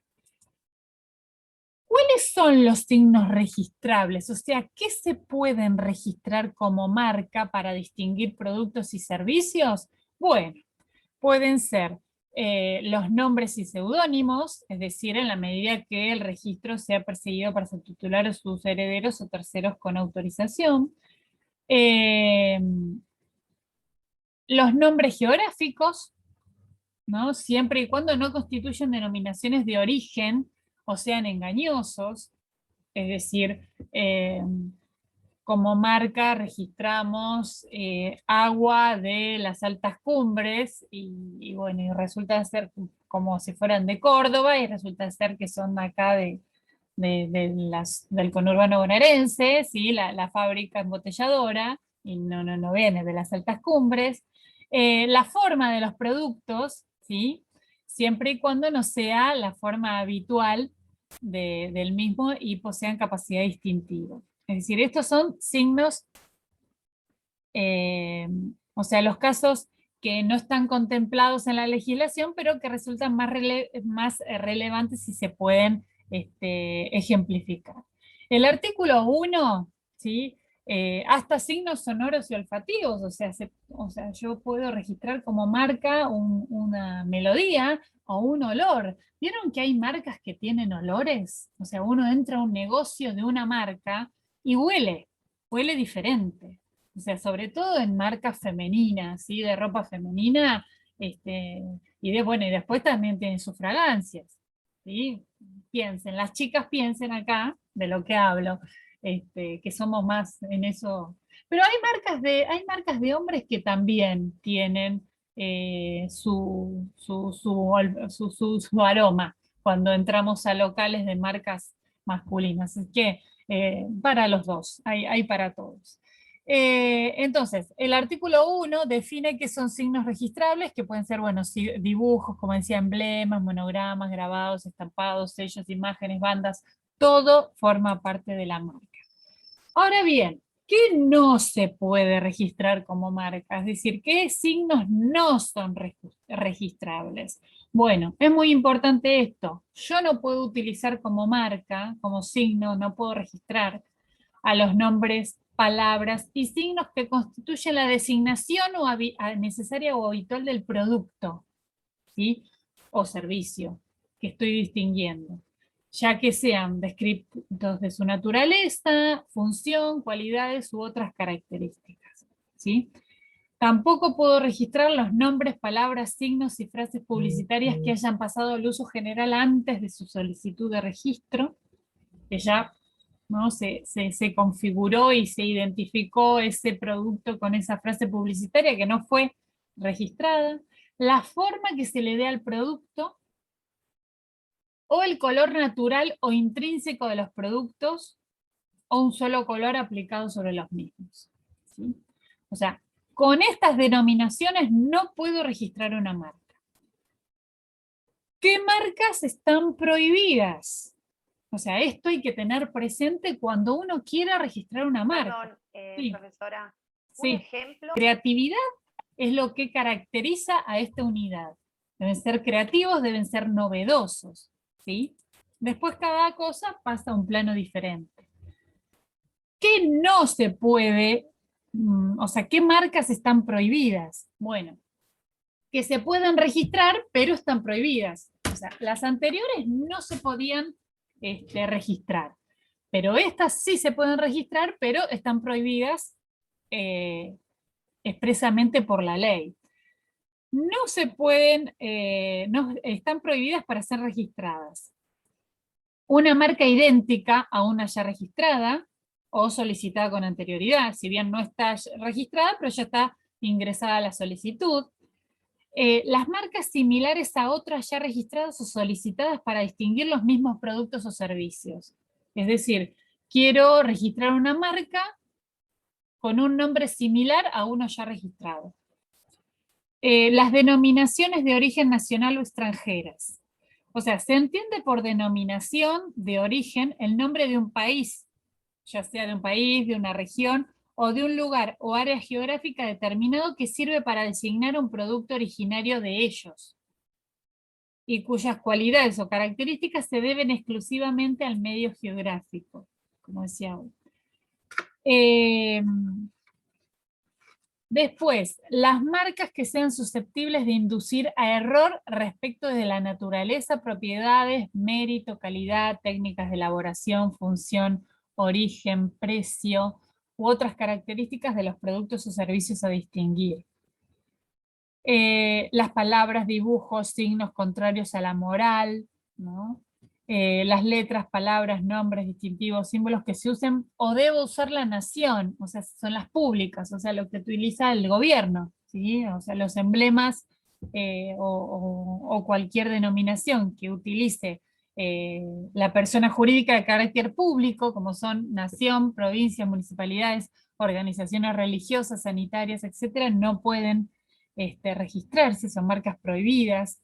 ¿Cuáles son los signos registrables? O sea, ¿qué se pueden registrar como marca para distinguir productos y servicios? Bueno, pueden ser los nombres y seudónimos, es decir, en la medida que el registro sea perseguido para su titular o sus herederos o terceros con autorización. Los nombres geográficos, ¿no? Siempre y cuando no constituyan denominaciones de origen o sean engañosos, es decir, como marca registramos agua de las altas cumbres y bueno, y resulta ser como si fueran de Córdoba y resulta ser que son acá del conurbano bonaerense, ¿sí? La fábrica embotelladora, y no viene de las altas cumbres. La forma de los productos, ¿sí? Siempre y cuando no sea la forma habitual del mismo y posean capacidad distintiva. Es decir, estos son signos, o sea, los casos que no están contemplados en la legislación, pero que resultan más relevantes si se pueden ejemplificar. El artículo 1, ¿sí? Hasta signos sonoros y olfativos, o sea, yo puedo registrar como marca una melodía o un olor. ¿Vieron que hay marcas que tienen olores? O sea, uno entra a un negocio de una marca y huele diferente. O sea, sobre todo en marcas femeninas, ¿sí? De ropa femenina, y después también tienen sus fragancias, ¿sí? Piensen, las chicas piensen acá de lo que hablo, que somos más en eso. Pero hay marcas de hombres que también tienen su aroma cuando entramos a locales de marcas masculinas. Así que para los dos, hay para todos. Entonces, el artículo 1 define qué son signos registrables, que pueden ser, bueno, dibujos, como decía, emblemas, monogramas, grabados, estampados, sellos, imágenes, bandas, todo forma parte de la marca. Ahora bien, ¿qué no se puede registrar como marca? Es decir, ¿qué signos no son registrables? Bueno, es muy importante esto. Yo no puedo utilizar como marca, como signo, no puedo registrar a los nombres, palabras y signos que constituyen la designación necesaria o habitual del producto, ¿sí? O servicio que estoy distinguiendo, ya que sean descriptos de su naturaleza, función, cualidades u otras características, ¿sí? Tampoco puedo registrar los nombres, palabras, signos y frases publicitarias que hayan pasado al uso general antes de su solicitud de registro, que ya, ¿no? se configuró y se identificó ese producto con esa frase publicitaria que no fue registrada, la forma que se le dé al producto, o el color natural o intrínseco de los productos, o un solo color aplicado sobre los mismos, ¿sí? O sea, con estas denominaciones no puedo registrar una marca. ¿Qué marcas están prohibidas? O sea, esto hay que tener presente cuando uno quiera registrar una marca. Perdón, Sí. profesora. Sí. Un ejemplo. Creatividad es lo que caracteriza a esta unidad. Deben ser creativos, deben ser novedosos, ¿sí? Después cada cosa pasa a un plano diferente. ¿Qué no se puede, o sea, qué marcas están prohibidas? Bueno, que se pueden registrar, pero están prohibidas. O sea, las anteriores no se podían registrar, pero estas sí se pueden registrar, pero están prohibidas expresamente por la ley. No se pueden, no, están prohibidas para ser registradas. Una marca idéntica a una ya registrada o solicitada con anterioridad, si bien no está registrada, pero ya está ingresada a la solicitud. Las marcas similares a otras ya registradas o solicitadas para distinguir los mismos productos o servicios. Es decir, quiero registrar una marca con un nombre similar a uno ya registrado. Las denominaciones de origen nacional o extranjeras. O sea, se entiende por denominación de origen el nombre de un país, ya sea de un país, de una región, o de un lugar o área geográfica determinado que sirve para designar un producto originario de ellos, y cuyas cualidades o características se deben exclusivamente al medio geográfico, como decía hoy. Después, las marcas que sean susceptibles de inducir a error respecto de la naturaleza, propiedades, mérito, calidad, técnicas de elaboración, función, origen, precio u otras características de los productos o servicios a distinguir. Las palabras, dibujos, signos contrarios a la moral, ¿no? Las letras, palabras, nombres, distintivos, símbolos que se usen o debe usar la nación, o sea, son las públicas, o sea, lo que utiliza el gobierno, ¿sí? O sea, los emblemas o cualquier denominación que utilice la persona jurídica de carácter público, como son nación, provincia, municipalidades, organizaciones religiosas, sanitarias, etcétera, no pueden registrarse, son marcas prohibidas.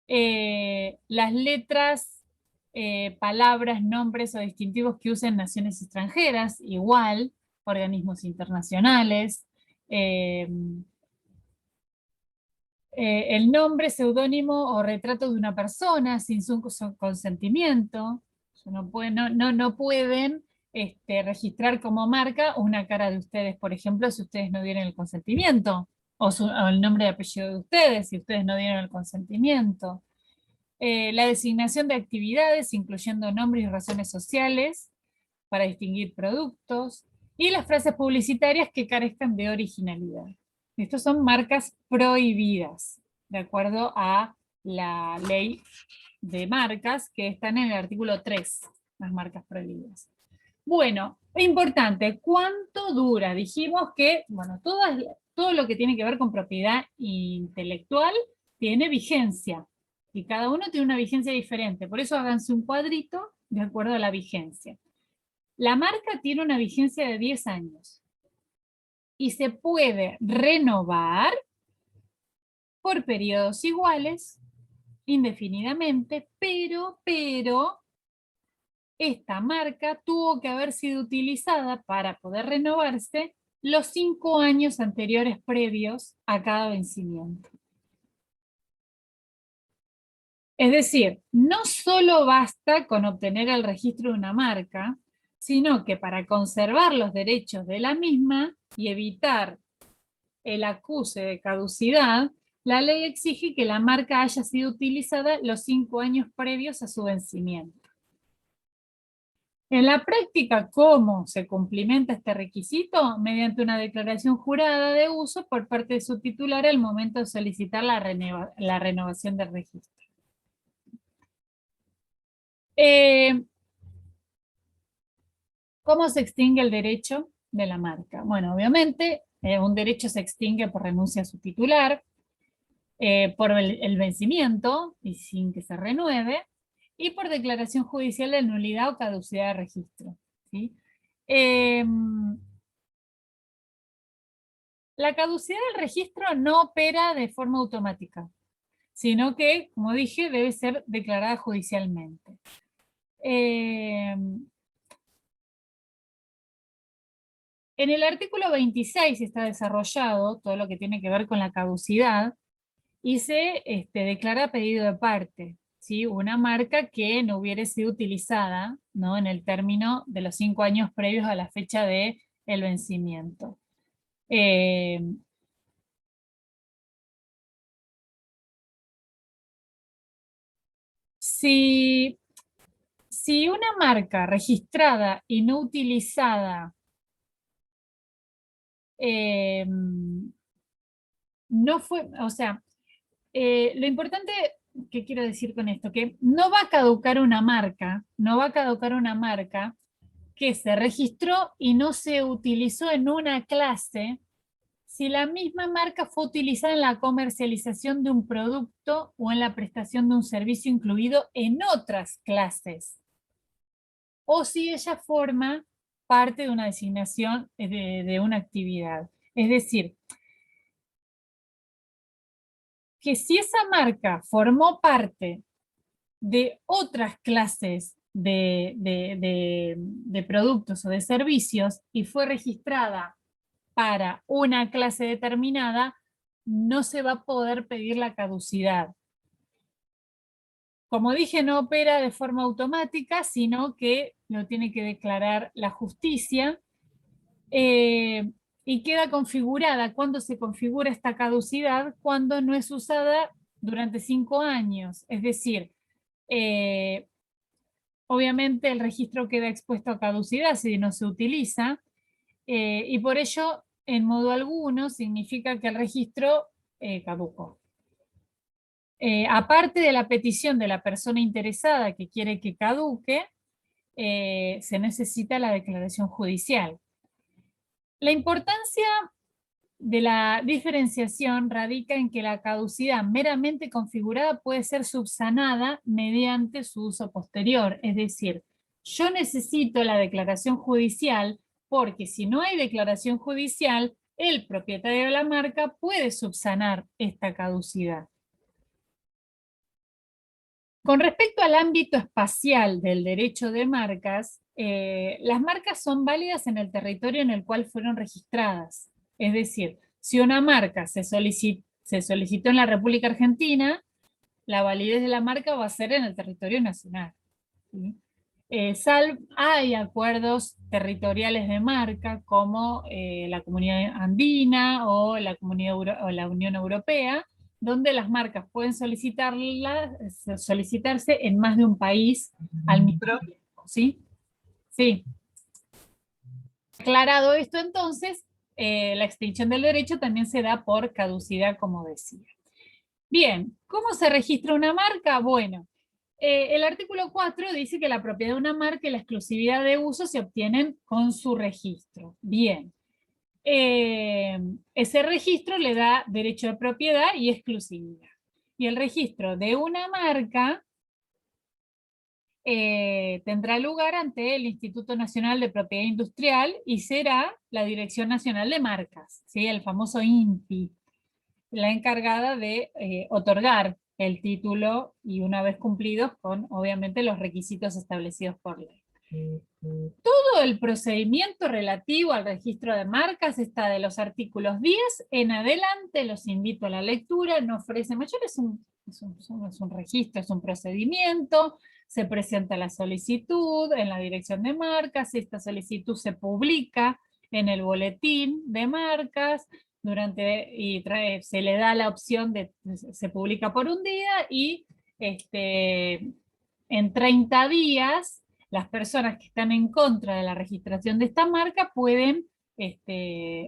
Las letras, palabras, nombres o distintivos que usen naciones extranjeras, igual, organismos internacionales, el nombre, seudónimo o retrato de una persona sin su consentimiento. No pueden registrar como marca una cara de ustedes, por ejemplo, si ustedes no dieron el consentimiento, o el nombre y apellido de ustedes, si ustedes no dieron el consentimiento. La designación de actividades, incluyendo nombres y razones sociales, para distinguir productos, y las frases publicitarias que carezcan de originalidad. Estos son marcas prohibidas, de acuerdo a la ley de marcas que están en el artículo 3, las marcas prohibidas. Bueno, importante, ¿cuánto dura? Dijimos que, bueno, todo lo que tiene que ver con propiedad intelectual tiene vigencia, y cada uno tiene una vigencia diferente, por eso háganse un cuadrito de acuerdo a la vigencia. La marca tiene una vigencia de 10 años y se puede renovar por periodos iguales, indefinidamente, pero esta marca tuvo que haber sido utilizada para poder renovarse los 5 años anteriores previos a cada vencimiento. Es decir, no solo basta con obtener el registro de una marca, sino que para conservar los derechos de la misma y evitar el acuse de caducidad, la ley exige que la marca haya sido utilizada los 5 años previos a su vencimiento. En la práctica, ¿cómo se cumplimenta este requisito? Mediante una declaración jurada de uso por parte de su titular al momento de solicitar la renovación del registro. ¿Cómo se extingue el derecho de la marca? Bueno, obviamente, un derecho se extingue por renuncia a su titular, por el vencimiento y sin que se renueve, y por declaración judicial de nulidad o caducidad de registro, ¿sí? La caducidad del registro no opera de forma automática, sino que, como dije, debe ser declarada judicialmente. En el artículo 26 está desarrollado todo lo que tiene que ver con la caducidad y se declara pedido de parte, ¿sí? Una marca que no hubiera sido utilizada, ¿no?, en el término de los 5 años previos a la fecha del vencimiento. Si una marca registrada y no utilizada no fue, o sea, lo importante que quiero decir con esto, que no va a caducar una marca, que se registró y no se utilizó en una clase, si la misma marca fue utilizada en la comercialización de un producto o en la prestación de un servicio incluido en otras clases, o si ella forma parte de una designación de una actividad. Es decir, que si esa marca formó parte de otras clases de productos o de servicios y fue registrada para una clase determinada, no se va a poder pedir la caducidad. Como dije, no opera de forma automática, sino que lo tiene que declarar la justicia, y queda configurada. ¿Cuándo se configura esta caducidad? Cuando no es usada durante 5 años. Es decir, obviamente el registro queda expuesto a caducidad si no se utiliza, y por ello, en modo alguno, significa que el registro caducó. Aparte de la petición de la persona interesada que quiere que caduque, se necesita la declaración judicial. La importancia de la diferenciación radica en que la caducidad meramente configurada puede ser subsanada mediante su uso posterior. Es decir, yo necesito la declaración judicial porque si no hay declaración judicial, el propietario de la marca puede subsanar esta caducidad. Con respecto al ámbito espacial del derecho de marcas, las marcas son válidas en el territorio en el cual fueron registradas. Es decir, si una marca se solicitó en la República Argentina, la validez de la marca va a ser en el territorio nacional, ¿sí? Hay acuerdos territoriales de marca como la Comunidad Andina o la Unión Europea, donde las marcas pueden solicitarse en más de un país al mismo tiempo, ¿sí? Sí. Aclarado esto, entonces, la extinción del derecho también se da por caducidad, como decía. Bien, ¿cómo se registra una marca? Bueno, el artículo 4 dice que la propiedad de una marca y la exclusividad de uso se obtienen con su registro. Bien. Ese registro le da derecho de propiedad y exclusividad. Y el registro de una marca tendrá lugar ante el Instituto Nacional de Propiedad Industrial y será la Dirección Nacional de Marcas, ¿sí? El famoso INPI, la encargada de otorgar el título y una vez cumplidos con, obviamente, los requisitos establecidos por ley. Todo el procedimiento relativo al registro de marcas está de los artículos 10 en adelante. Los invito a la lectura, no ofrece mayor, es un registro, es un procedimiento. Se presenta la solicitud en la dirección de marcas, esta solicitud se publica en el boletín de marcas, se le da la opción de, se publica por un día y en 30 días las personas que están en contra de la registración de esta marca pueden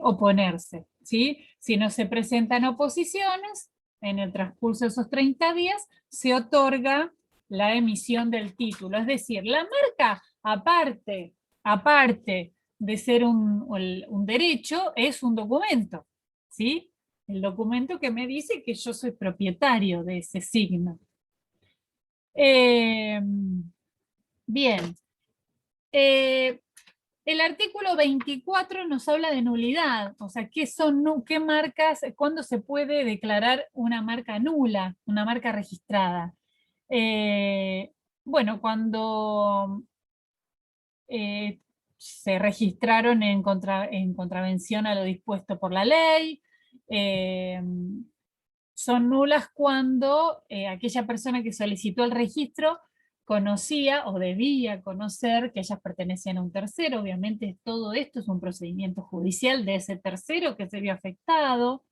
oponerse, ¿sí? Si no se presentan oposiciones, en el transcurso de esos 30 días se otorga la emisión del título. Es decir, la marca, aparte de ser un derecho, es un documento, ¿sí? El documento que me dice que yo soy propietario de ese signo. Bien. El artículo 24 nos habla de nulidad, o sea, qué marcas, cuándo se puede declarar una marca nula, una marca registrada. Bueno, cuando se registraron en contravención a lo dispuesto por la ley, son nulas cuando aquella persona que solicitó el registro conocía o debía conocer que ellas pertenecían a un tercero. Obviamente todo esto es un procedimiento judicial de ese tercero que se vio afectado,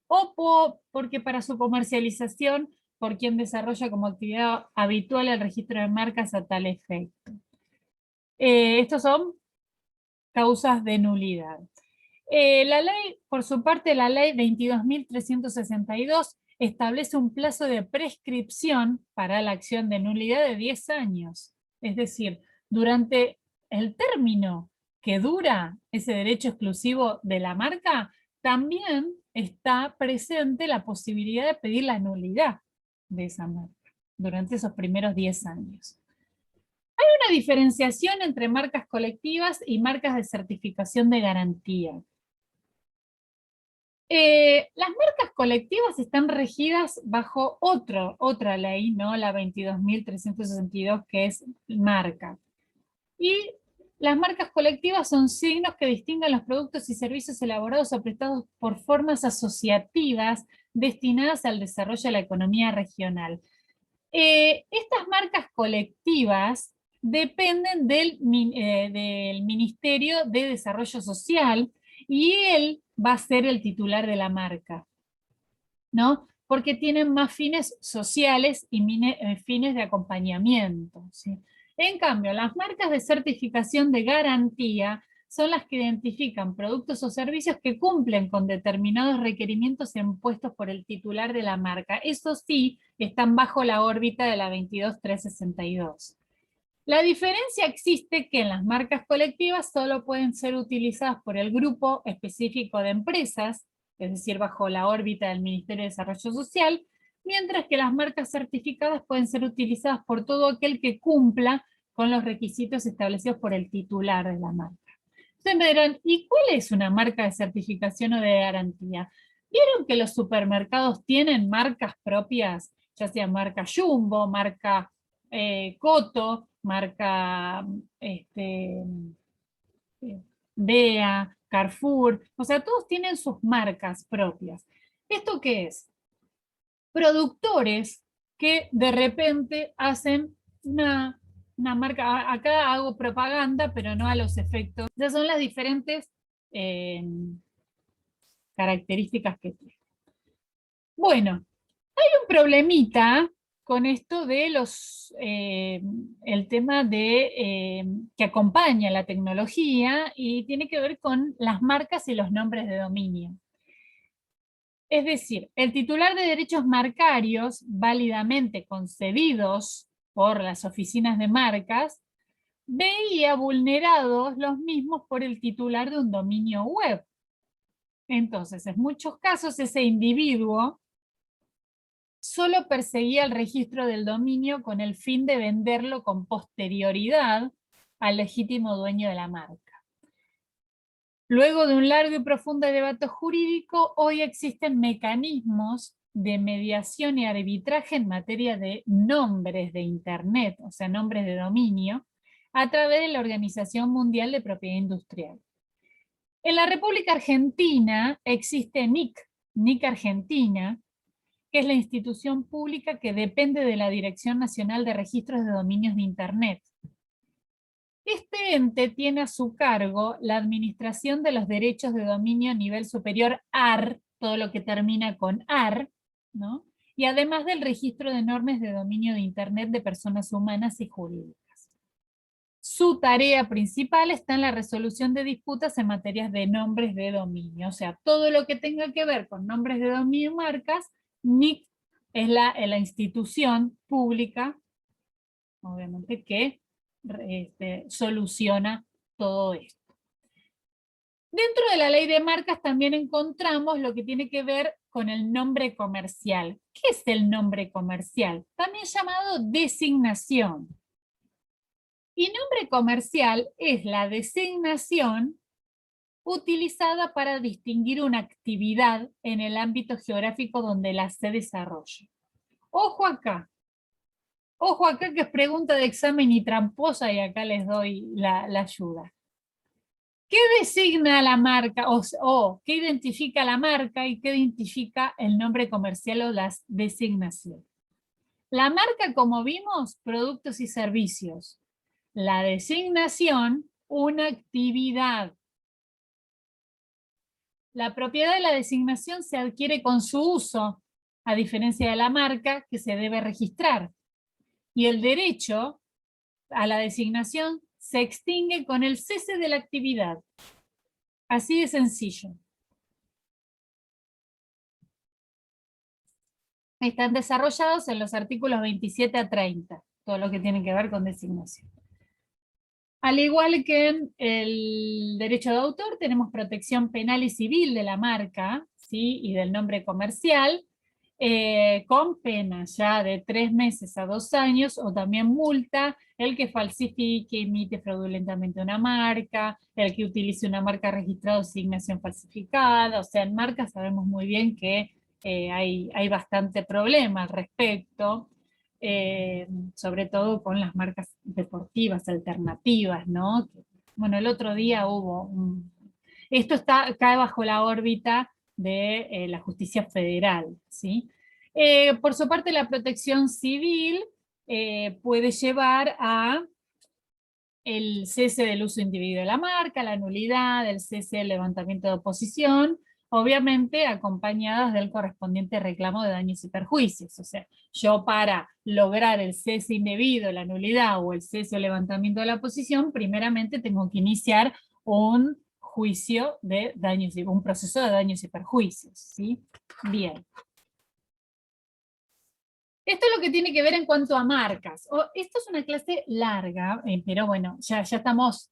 o porque para su comercialización, por quien desarrolla como actividad habitual el registro de marcas a tal efecto. Estos son causas de nulidad. La ley, por su parte, la ley 22.362 establece un plazo de prescripción para la acción de nulidad de 10 años. Es decir, durante el término que dura ese derecho exclusivo de la marca, también está presente la posibilidad de pedir la nulidad de esa marca durante esos primeros 10 años. Hay una diferenciación entre marcas colectivas y marcas de certificación de garantía. Las marcas colectivas están regidas bajo otra ley, ¿no? La 22.362, que es marca. Y las marcas colectivas son signos que distinguen los productos y servicios elaborados o prestados por formas asociativas destinadas al desarrollo de la economía regional. Estas marcas colectivas dependen del Ministerio de Desarrollo Social y él va a ser el titular de la marca, ¿no? Porque tienen más fines sociales y fines de acompañamiento, ¿sí? En cambio, las marcas de certificación de garantía son las que identifican productos o servicios que cumplen con determinados requerimientos impuestos por el titular de la marca. Eso sí, están bajo la órbita de la 22.362. La diferencia existe que en las marcas colectivas solo pueden ser utilizadas por el grupo específico de empresas, es decir, bajo la órbita del Ministerio de Desarrollo Social, mientras que las marcas certificadas pueden ser utilizadas por todo aquel que cumpla con los requisitos establecidos por el titular de la marca. Ustedes me dirán, ¿y cuál es una marca de certificación o de garantía? ¿Vieron que los supermercados tienen marcas propias, ya sea marca Jumbo, marca Coto, marca Bea, Carrefour? O sea, todos tienen sus marcas propias. ¿Esto qué es? Productores que de repente hacen una marca, acá hago propaganda, pero no a los efectos. Esas son las diferentes características que tiene. Bueno, hay un problemita con esto de el tema de que acompaña la tecnología y tiene que ver con las marcas y los nombres de dominio. Es decir, el titular de derechos marcarios válidamente concedidos por las oficinas de marcas veía vulnerados los mismos por el titular de un dominio web. Entonces, en muchos casos ese individuo solo perseguía el registro del dominio con el fin de venderlo con posterioridad al legítimo dueño de la marca. Luego de un largo y profundo debate jurídico, hoy existen mecanismos de mediación y arbitraje en materia de nombres de Internet, o sea, nombres de dominio, a través de la Organización Mundial de Propiedad Industrial. En la República Argentina existe NIC Argentina, que es la institución pública que depende de la Dirección Nacional de Registros de Dominios de Internet. Este ente tiene a su cargo la administración de los derechos de dominio a nivel superior AR, todo lo que termina con AR, ¿no? Y además del registro de normas de dominio de Internet de personas humanas y jurídicas. Su tarea principal está en la resolución de disputas en materias de nombres de dominio, o sea, todo lo que tenga que ver con nombres de dominio y marcas, NIC es la institución pública, obviamente, que soluciona todo esto. Dentro de la ley de marcas también encontramos lo que tiene que ver con el nombre comercial. ¿Qué es el nombre comercial? También llamado designación. Y nombre comercial es la designación utilizada para distinguir una actividad en el ámbito geográfico donde la se desarrolla. Ojo acá que es pregunta de examen y tramposa y acá les doy la ayuda. ¿Qué designa la marca o qué identifica la marca y qué identifica el nombre comercial o las designaciones? La marca, como vimos, productos y servicios. La designación, una actividad. La propiedad de la designación se adquiere con su uso, a diferencia de la marca que se debe registrar. Y el derecho a la designación se extingue con el cese de la actividad. Así de sencillo. Están desarrollados en los artículos 27 a 30, todo lo que tiene que ver con designación. Al igual que en el derecho de autor, tenemos protección penal y civil de la marca, ¿sí? Y del nombre comercial, con penas ya de 3 meses a 2 años, o también multa el que falsifique, imite fraudulentamente una marca, el que utilice una marca registrada o asignación falsificada. O sea, en marcas sabemos muy bien que hay bastante problema al respecto. Sobre todo con las marcas deportivas alternativas, ¿no? Bueno, el otro día esto cae bajo la órbita de la justicia federal, ¿sí? Por su parte, la protección civil puede llevar a el cese del uso individuo de la marca, la nulidad, el cese del levantamiento de oposición, obviamente acompañadas del correspondiente reclamo de daños y perjuicios. O sea, yo para lograr el cese indebido, la nulidad o el cese o levantamiento de la oposición, primeramente tengo que iniciar un juicio de daños, un proceso de daños y perjuicios, ¿sí? Bien. Esto es lo que tiene que ver en cuanto a marcas. Esto es una clase larga, pero bueno, ya estamos,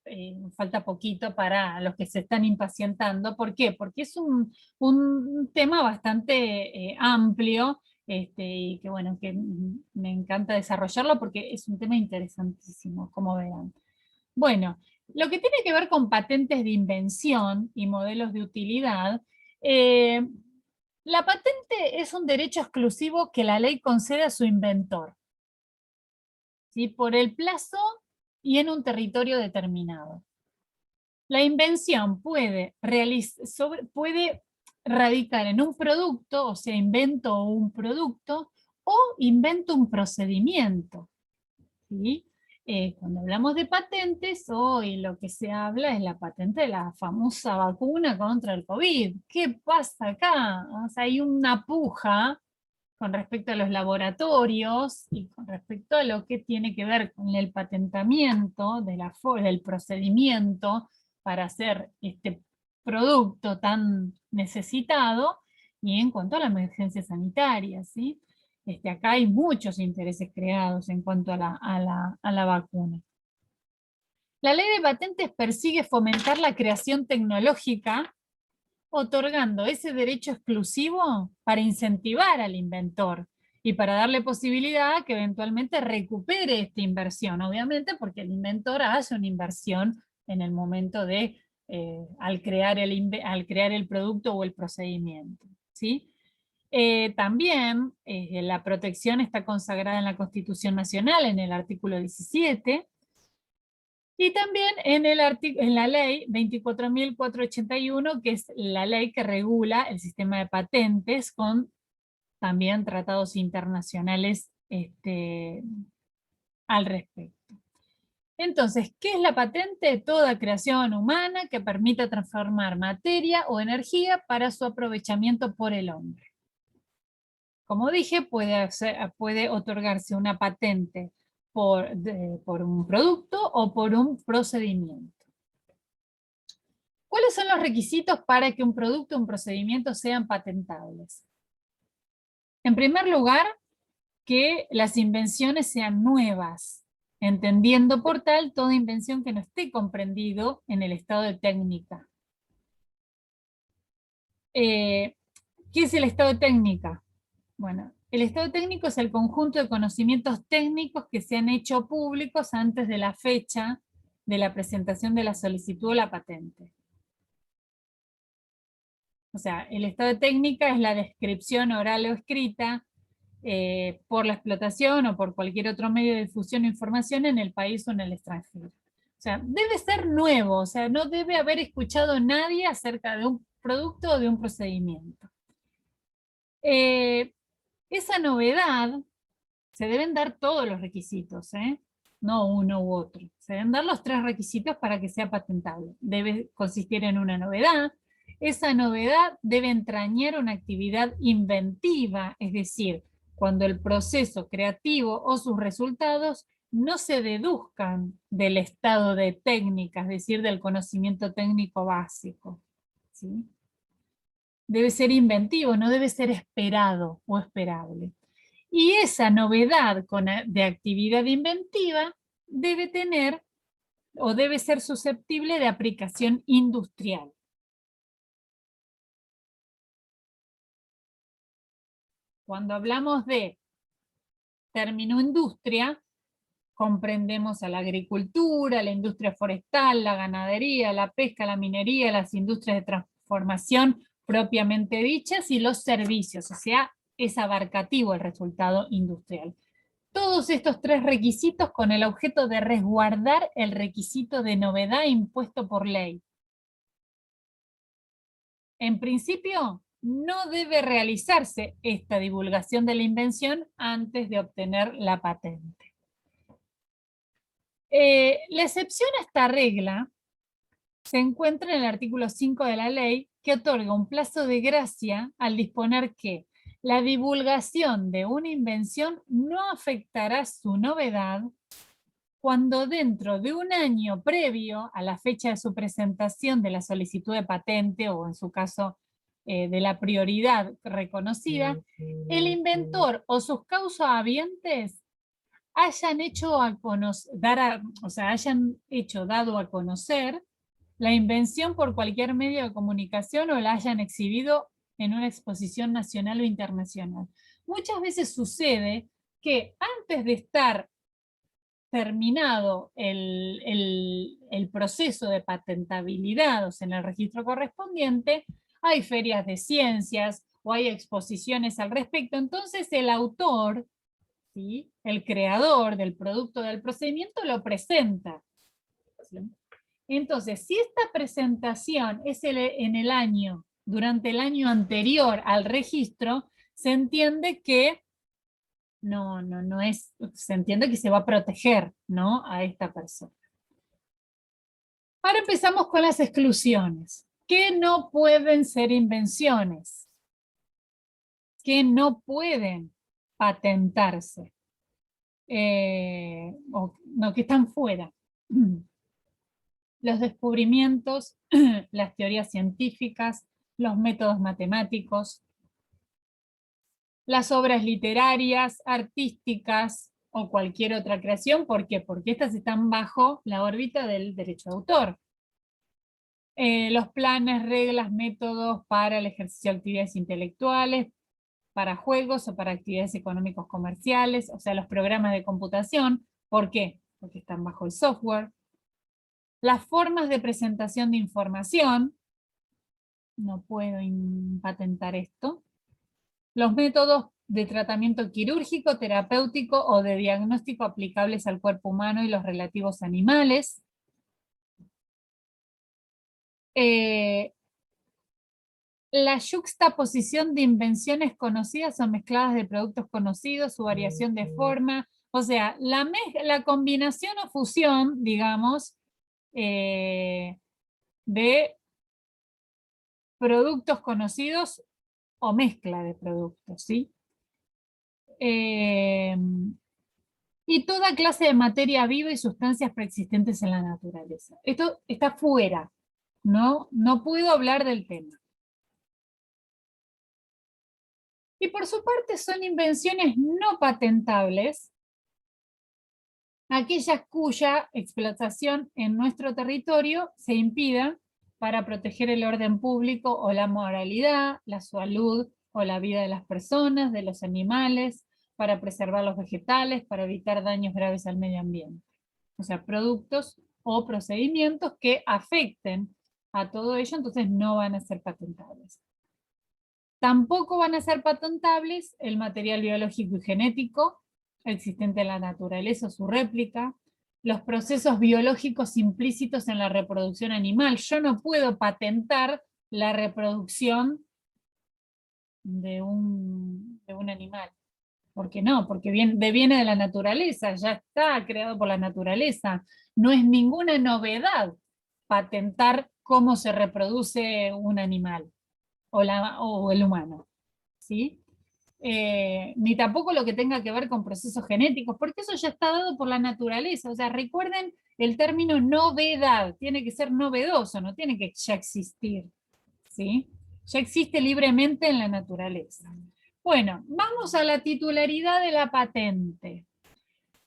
falta poquito para los que se están impacientando. ¿Por qué? Porque es un tema bastante amplio, y que bueno, que me encanta desarrollarlo porque es un tema interesantísimo, como verán. Bueno, lo que tiene que ver con patentes de invención y modelos de utilidad, la patente es un derecho exclusivo que la ley concede a su inventor, ¿sí? Por el plazo y en un territorio determinado. La invención puede radicar en un producto, o sea, invento un producto, o invento un procedimiento, ¿sí? Cuando hablamos de patentes, hoy lo que se habla es la patente de la famosa vacuna contra el COVID. ¿Qué pasa acá? O sea, hay una puja con respecto a los laboratorios y con respecto a lo que tiene que ver con el patentamiento del procedimiento para hacer este producto tan necesitado, y en cuanto a la emergencia sanitaria, ¿sí? Acá hay muchos intereses creados en cuanto a la vacuna. La ley de patentes persigue fomentar la creación tecnológica, otorgando ese derecho exclusivo para incentivar al inventor y para darle posibilidad que eventualmente recupere esta inversión, obviamente porque el inventor hace una inversión en el momento de, al crear el producto o el procedimiento, ¿sí? También la protección está consagrada en la Constitución Nacional, en el artículo 17, y también en la ley 24.481, que es la ley que regula el sistema de patentes con también tratados internacionales al respecto. Entonces, ¿qué es la patente? Toda creación humana que permita transformar materia o energía para su aprovechamiento por el hombre. Como dije, puede otorgarse una patente por un producto o por un procedimiento. ¿Cuáles son los requisitos para que un producto o un procedimiento sean patentables? En primer lugar, que las invenciones sean nuevas, entendiendo por tal toda invención que no esté comprendido en el estado de técnica. ¿Qué es el estado de técnica? Bueno, el estado técnico es el conjunto de conocimientos técnicos que se han hecho públicos antes de la fecha de la presentación de la solicitud o la patente. O sea, el estado de técnica es la descripción oral o escrita por la explotación o por cualquier otro medio de difusión o información en el país o en el extranjero. O sea, debe ser nuevo, o sea, no debe haber escuchado nadie acerca de un producto o de un procedimiento. Esa novedad, se deben dar todos los requisitos, no uno u otro. Se deben dar los 3 requisitos para que sea patentable. Debe consistir en una novedad. Esa novedad debe entrañar una actividad inventiva, es decir, cuando el proceso creativo o sus resultados no se deduzcan del estado de técnica, es decir, del conocimiento técnico básico, ¿sí? Debe ser inventivo, no debe ser esperado o esperable. Y esa novedad de actividad inventiva debe tener o debe ser susceptible de aplicación industrial. Cuando hablamos de término industria, comprendemos a la agricultura, la industria forestal, la ganadería, la pesca, la minería, las industrias de transformación propiamente dichas y los servicios, o sea, es abarcativo el resultado industrial. Todos estos tres requisitos con el objeto de resguardar el requisito de novedad impuesto por ley. En principio, no debe realizarse esta divulgación de la invención antes de obtener la patente. La excepción a esta regla se encuentra en el artículo 5 de la ley, que otorga un plazo de gracia al disponer que la divulgación de una invención no afectará su novedad cuando dentro de un año previo a la fecha de su presentación de la solicitud de patente, o en su caso de la prioridad reconocida, el inventor o sus causahabientes hayan hecho dado a conocer la invención por cualquier medio de comunicación o la hayan exhibido en una exposición nacional o internacional. Muchas veces sucede que antes de estar terminado el proceso de patentabilidad, o sea, en el registro correspondiente, hay ferias de ciencias o hay exposiciones al respecto. Entonces el autor, ¿sí?, el creador del producto del procedimiento, lo presenta, ¿sí? Entonces, si esta presentación es durante el año anterior al registro, se entiende que se entiende que se va a proteger, ¿no?, a esta persona. Ahora empezamos con las exclusiones. ¿Qué no pueden ser invenciones? ¿Qué no pueden patentarse? Que están fuera. Los descubrimientos, las teorías científicas, los métodos matemáticos, las obras literarias, artísticas o cualquier otra creación. ¿Por qué? Porque estas están bajo la órbita del derecho de autor. Los planes, reglas, métodos para el ejercicio de actividades intelectuales, para juegos o para actividades económicos comerciales, o sea, los programas de computación. ¿Por qué? Porque están bajo el software. Las formas de presentación de información, no puedo patentar esto. Los métodos de tratamiento quirúrgico, terapéutico o de diagnóstico aplicables al cuerpo humano y los relativos a animales. La yuxtaposición de invenciones conocidas o mezcladas de productos conocidos, su variación de forma, o sea, la combinación o fusión, digamos, de productos conocidos o mezcla de productos, ¿sí? Y toda clase de materia viva y sustancias preexistentes en la naturaleza. Esto está fuera, no puedo hablar del tema. Y por su parte son invenciones no patentables aquellas cuya explotación en nuestro territorio se impida para proteger el orden público o la moralidad, la salud o la vida de las personas, de los animales, para preservar los vegetales, para evitar daños graves al medio ambiente. O sea, productos o procedimientos que afecten a todo ello, entonces no van a ser patentables. Tampoco van a ser patentables el material biológico y genético existente en la naturaleza o su réplica, los procesos biológicos implícitos en la reproducción animal. Yo no puedo patentar la reproducción de un animal. ¿Por qué no? Porque viene de la naturaleza, ya está creado por la naturaleza. No es ninguna novedad patentar cómo se reproduce un animal o el humano, ¿sí? Ni tampoco lo que tenga que ver con procesos genéticos, porque eso ya está dado por la naturaleza. O sea, recuerden el término novedad, tiene que ser novedoso, no tiene que ya existir, ¿sí? Ya existe libremente en la naturaleza. Bueno, vamos a la titularidad de la patente.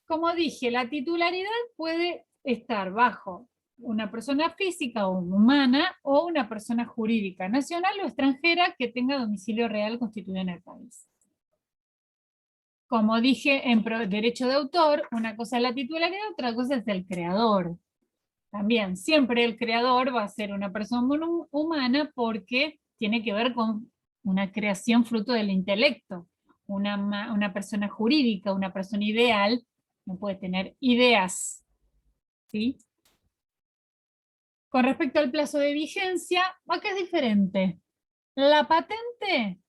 Como dije, la titularidad puede estar bajo una persona física o humana o una persona jurídica nacional o extranjera que tenga domicilio real constituido en el país. Como dije, en derecho de autor, una cosa es la titularidad, otra cosa es el creador. También, siempre el creador va a ser una persona humana porque tiene que ver con una creación fruto del intelecto. Una persona jurídica, una persona ideal, no puede tener ideas. ¿Sí? Con respecto al plazo de vigencia, acá es diferente. La patente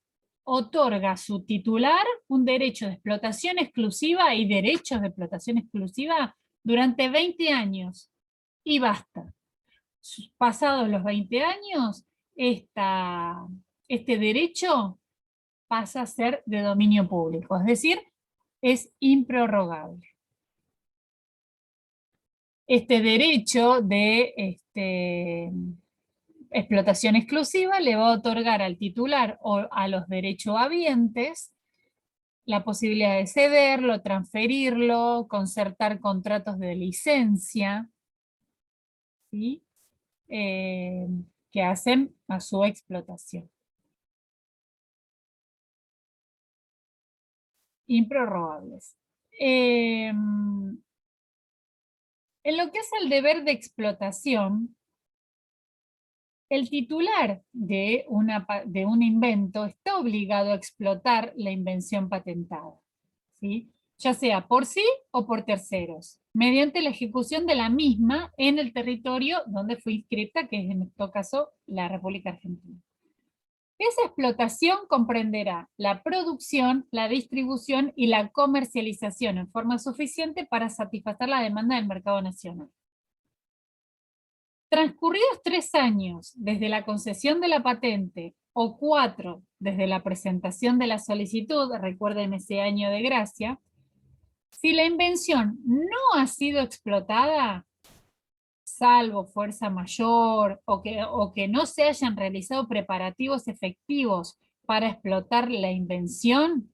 otorga a su titular un derecho de explotación exclusiva y derechos de explotación exclusiva durante 20 años. Y basta. Pasados los 20 años, este derecho pasa a ser de dominio público, es decir, es improrrogable. Este derecho de explotación exclusiva le va a otorgar al titular o a los derechohabientes la posibilidad de cederlo, transferirlo, concertar contratos de licencia, ¿sí? Que hacen a su explotación. Improrrogables. En lo que es el deber de explotación, el titular de un invento está obligado a explotar la invención patentada, ¿sí? Ya sea por sí o por terceros, mediante la ejecución de la misma en el territorio donde fue inscrita, que es en este caso la República Argentina. Esa explotación comprenderá la producción, la distribución y la comercialización en forma suficiente para satisfacer la demanda del mercado nacional. Transcurridos 3 años desde la concesión de la patente o 4 desde la presentación de la solicitud, recuerden ese año de gracia, si la invención no ha sido explotada, salvo fuerza mayor o que no se hayan realizado preparativos efectivos para explotar la invención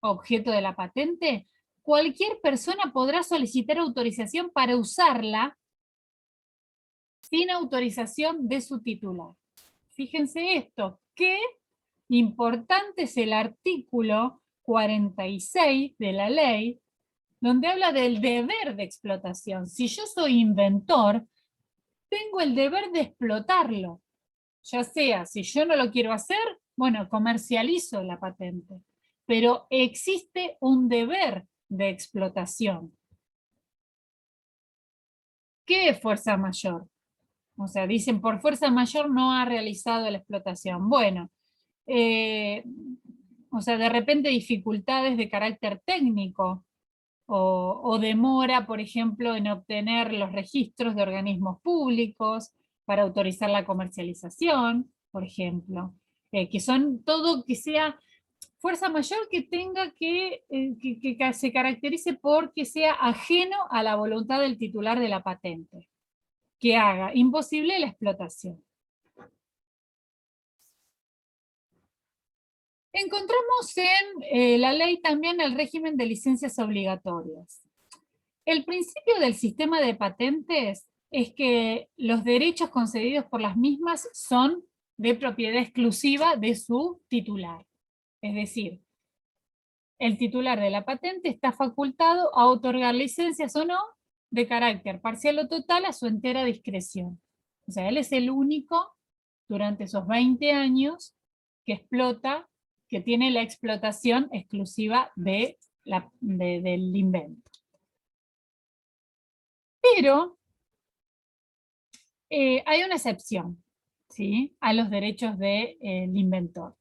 objeto de la patente, cualquier persona podrá solicitar autorización para usarla sin autorización de su titular. Fíjense esto, qué importante es el artículo 46 de la ley, donde habla del deber de explotación. Si yo soy inventor, tengo el deber de explotarlo. Ya sea, si yo no lo quiero hacer, bueno, comercializo la patente. Pero existe un deber de explotación. ¿Qué es fuerza mayor? O sea, dicen, por fuerza mayor no ha realizado la explotación. Bueno, o sea, de repente dificultades de carácter técnico o demora, por ejemplo, en obtener los registros de organismos públicos para autorizar la comercialización, por ejemplo, que son todo que sea fuerza mayor que tenga que se caracterice porque sea ajeno a la voluntad del titular de la patente, que haga imposible la explotación. Encontramos en la ley también el régimen de licencias obligatorias. El principio del sistema de patentes es que los derechos concedidos por las mismas son de propiedad exclusiva de su titular. Es decir, el titular de la patente está facultado a otorgar licencias o no de carácter parcial o total a su entera discreción. O sea, él es el único durante esos 20 años que explota, que tiene la explotación exclusiva del invento. Pero hay una excepción, ¿sí?, a los derechos del inventor,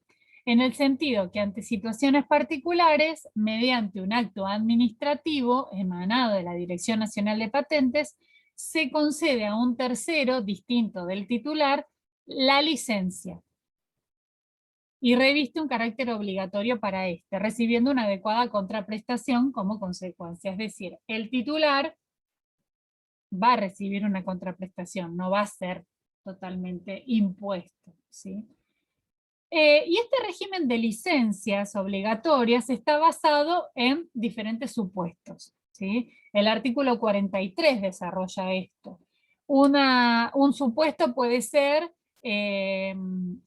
en el sentido que ante situaciones particulares, mediante un acto administrativo emanado de la Dirección Nacional de Patentes, se concede a un tercero distinto del titular la licencia y reviste un carácter obligatorio para este, recibiendo una adecuada contraprestación como consecuencia. Es decir, el titular va a recibir una contraprestación, no va a ser totalmente impuesto, ¿sí? Y este régimen de licencias obligatorias está basado en diferentes supuestos, ¿sí? El artículo 43 desarrolla esto. Un supuesto puede ser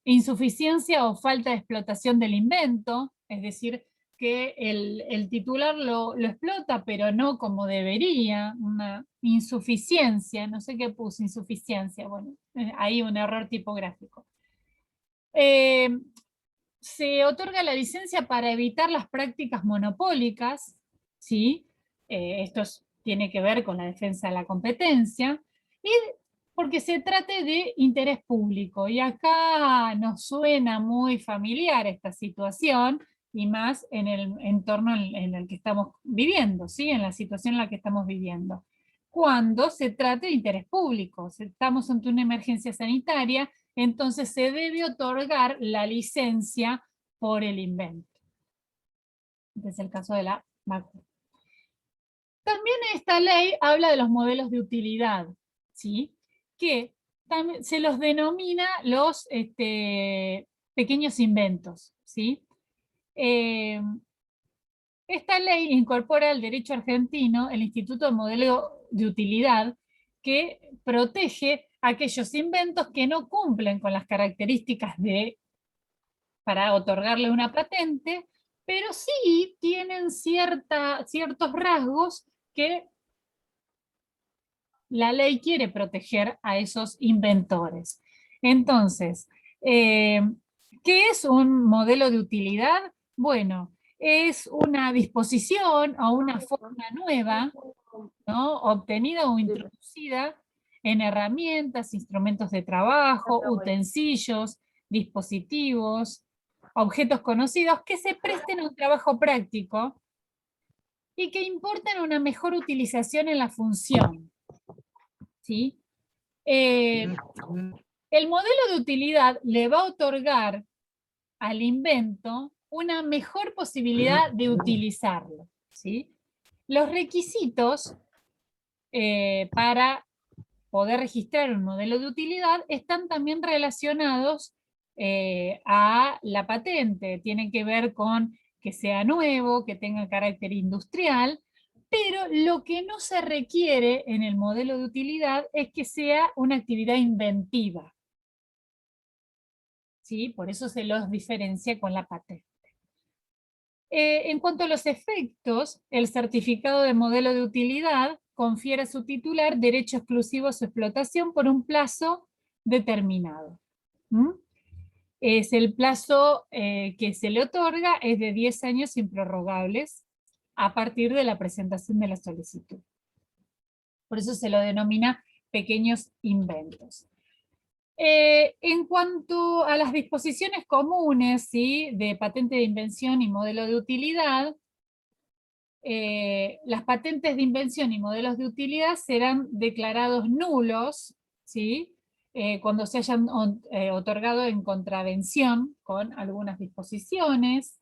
insuficiencia o falta de explotación del invento, es decir, que el titular lo explota, pero no como debería, una insuficiencia, no sé qué puse, insuficiencia, bueno, hay un error tipográfico. Se otorga la licencia para evitar las prácticas monopólicas, ¿sí? Esto tiene que ver con la defensa de la competencia, y porque se trate de interés público. Y acá nos suena muy familiar esta situación, y más en el entorno en el que estamos viviendo, ¿sí? En la situación en la que estamos viviendo. Cuando se trate de interés público, si estamos ante una emergencia sanitaria, entonces se debe otorgar la licencia por el invento. Este es el caso de la vacuna. También esta ley habla de los modelos de utilidad, ¿sí? Que también se los denomina los pequeños inventos, ¿sí? Esta ley incorpora al derecho argentino el Instituto de Modelo de Utilidad, que protege aquellos inventos que no cumplen con las características para otorgarle una patente, pero sí tienen ciertos rasgos que la ley quiere proteger a esos inventores. Entonces, ¿qué es un modelo de utilidad? Bueno, es una disposición o una forma nueva, ¿no? Obtenida o introducida en herramientas, instrumentos de trabajo, utensilios, dispositivos, objetos conocidos que se presten a un trabajo práctico y que importan una mejor utilización en la función, ¿sí? El modelo de utilidad le va a otorgar al invento una mejor posibilidad de utilizarlo, ¿sí? Los requisitos para poder registrar un modelo de utilidad están también relacionados a la patente. Tienen que ver con que sea nuevo, que tenga carácter industrial, pero lo que no se requiere en el modelo de utilidad es que sea una actividad inventiva, ¿sí? Por eso se los diferencia con la patente. En cuanto a los efectos, el certificado de modelo de utilidad confiere a su titular derecho exclusivo a su explotación por un plazo determinado. Es el plazo que se le otorga es de 10 años improrrogables a partir de la presentación de la solicitud. Por eso se lo denomina pequeños inventos. En cuanto a las disposiciones comunes, ¿sí?, de patente de invención y modelo de utilidad, las patentes de invención y modelos de utilidad serán declarados nulos, ¿sí?, cuando se hayan otorgado en contravención con algunas disposiciones.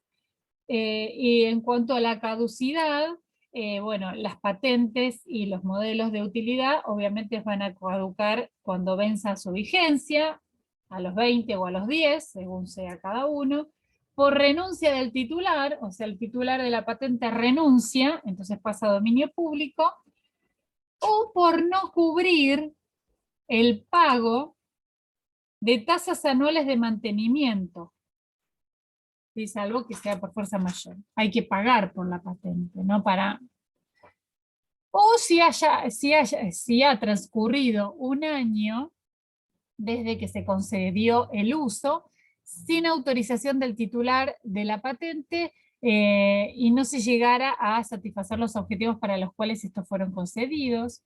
Y en cuanto a la caducidad, bueno, las patentes y los modelos de utilidad obviamente van a caducar cuando venza su vigencia, a los 20 o a los 10, según sea cada uno, por renuncia del titular, o sea, el titular de la patente renuncia, entonces pasa a dominio público, o por no cubrir el pago de tasas anuales de mantenimiento, es algo que sea por fuerza mayor. Hay que pagar por la patente, no para... O si ha transcurrido un año desde que se concedió el uso, sin autorización del titular de la patente, y no se llegara a satisfacer los objetivos para los cuales estos fueron concedidos.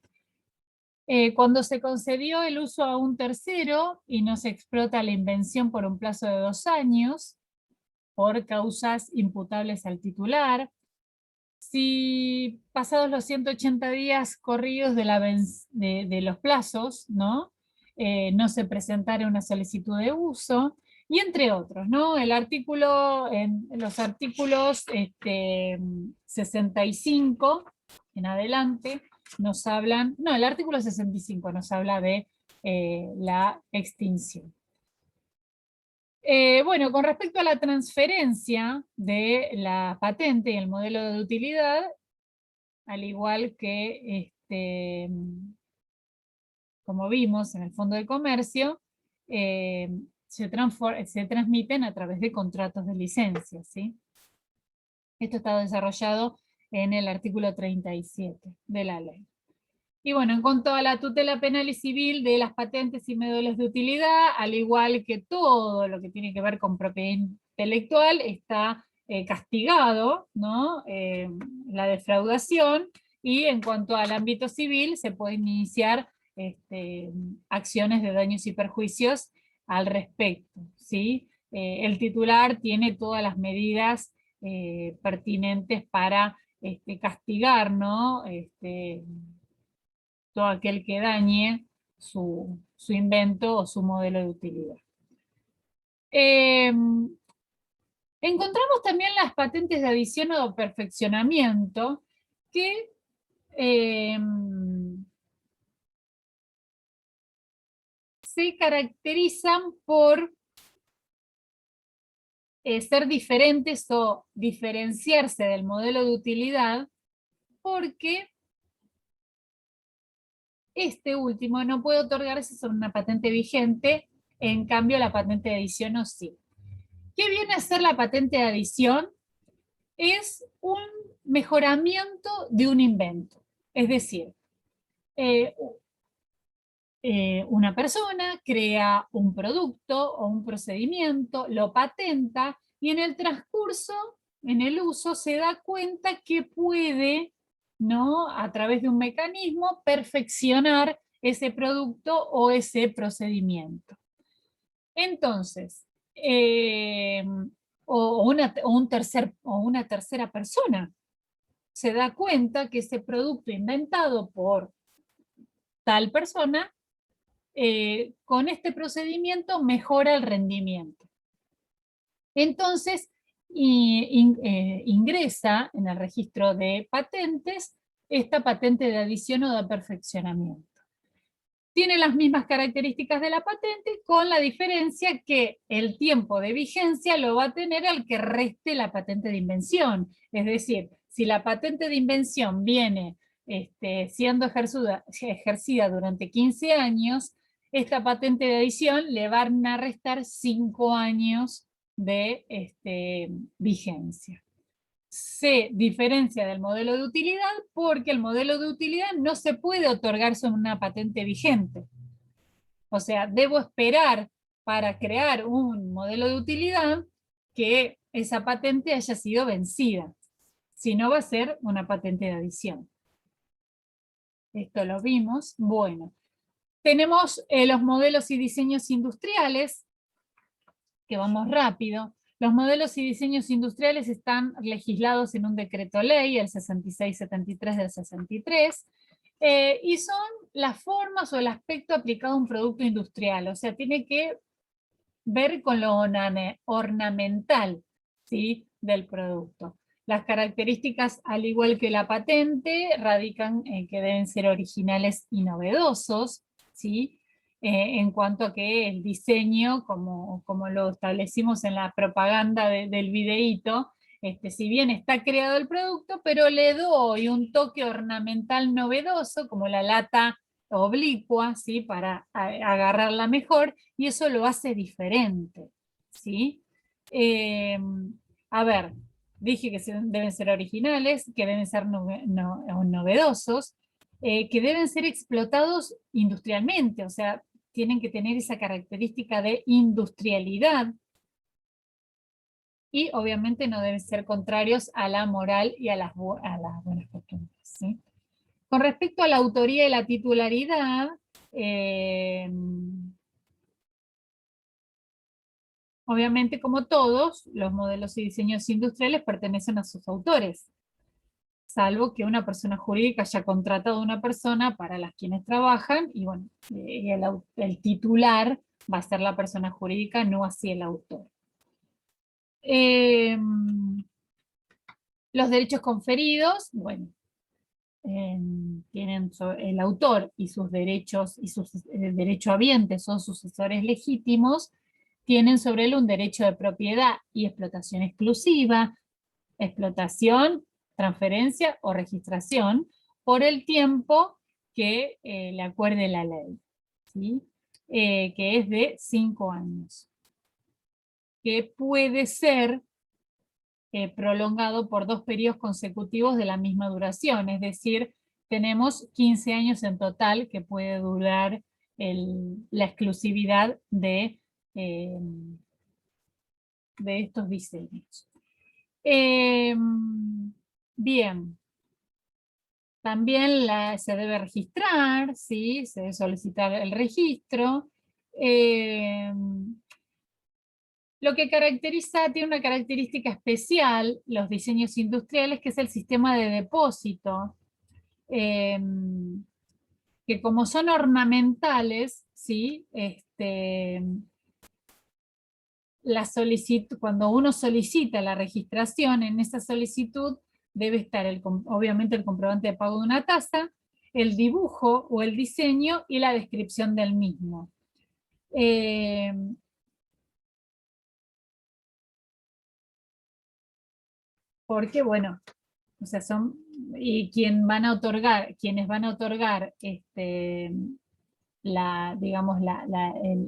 Cuando se concedió el uso a un tercero y no se explota la invención por un plazo de 2 años, por causas imputables al titular. Si pasados los 180 días corridos de los plazos, ¿no? No se presentara una solicitud de uso, y entre otros, ¿no? En los artículos 65 en adelante nos hablan, no, el artículo 65 nos habla de la extinción. Bueno, con respecto a la transferencia de la patente y el modelo de utilidad, al igual que, como vimos en el Fondo de Comercio, se transmiten a través de contratos de licencia, ¿sí? Esto está desarrollado en el artículo 37 de la ley. Y bueno, en cuanto a la tutela penal y civil de las patentes y modelos de utilidad, al igual que todo lo que tiene que ver con propiedad intelectual, está castigado, ¿no? La defraudación, y en cuanto al ámbito civil, se pueden iniciar acciones de daños y perjuicios al respecto, ¿sí? El titular tiene todas las medidas pertinentes para castigar, ¿no? Todo aquel que dañe su invento o su modelo de utilidad. Encontramos también las patentes de adición o perfeccionamiento que se caracterizan por ser diferentes o diferenciarse del modelo de utilidad, porque este último no puede otorgarse sobre una patente vigente, en cambio la patente de adición no sí. ¿Qué viene a ser la patente de adición? Es un mejoramiento de un invento. Es decir, una persona crea un producto o un procedimiento, lo patenta, y en el transcurso, en el uso, se da cuenta que puede, ¿no?, a través de un mecanismo, perfeccionar ese producto o ese procedimiento. Entonces, una tercera persona se da cuenta que ese producto inventado por tal persona, con este procedimiento mejora el rendimiento. Entonces, ingresa en el registro de patentes esta patente de adición o de perfeccionamiento. Tiene las mismas características de la patente, con la diferencia que el tiempo de vigencia lo va a tener al que reste la patente de invención. Es decir, si la patente de invención viene siendo ejercida durante 15 años, esta patente de adición le van a restar 5 años de vigencia. Se diferencia del modelo de utilidad porque el modelo de utilidad no se puede otorgar sobre una patente vigente. O sea, debo esperar para crear un modelo de utilidad que esa patente haya sido vencida. Si no, va a ser una patente de adición. Esto lo vimos. Bueno, tenemos los modelos y diseños industriales, que vamos rápido. Los modelos y diseños industriales están legislados en un decreto ley, el 6673 del 63, y son las formas o el aspecto aplicado a un producto industrial. O sea, tiene que ver con lo ornamental, ¿sí?, del producto. Las características, al igual que la patente, radican en que deben ser originales y novedosos, ¿sí? En cuanto a que el diseño, como lo establecimos en la propaganda del videíto, si bien está creado el producto, pero le doy un toque ornamental novedoso, como la lata oblicua, ¿sí?, para agarrarla mejor, y eso lo hace diferente, ¿sí? A ver, dije que deben ser originales, que deben ser novedosos, que deben ser explotados industrialmente, o sea, tienen que tener esa característica de industrialidad, y obviamente no deben ser contrarios a la moral y a las buenas costumbres, ¿sí? Con respecto a la autoría y la titularidad, obviamente, como todos, los modelos y diseños industriales pertenecen a sus autores, salvo que una persona jurídica haya contratado a una persona para las quienes trabajan, y bueno, el titular va a ser la persona jurídica, no así el autor. Los derechos conferidos, bueno, tienen el autor y sus derechos, y sus derechohabientes son sucesores legítimos, tienen sobre él un derecho de propiedad y explotación exclusiva. Explotación transferencia o registración por el tiempo que le acuerde la ley, ¿sí? Que es de 5 años, que puede ser prolongado por 2 periodos consecutivos de la misma duración, es decir, tenemos 15 años en total que puede durar la exclusividad de estos diseños. Bien, también se debe registrar, ¿sí? Se debe solicitar el registro. Lo que tiene una característica especial, los diseños industriales, que es el sistema de depósito, que como son ornamentales, ¿sí? Cuando uno solicita la registración, en esa solicitud debe estar obviamente el comprobante de pago de una tasa, el dibujo o el diseño y la descripción del mismo. Porque, bueno, o sea, quienes van a otorgar digamos,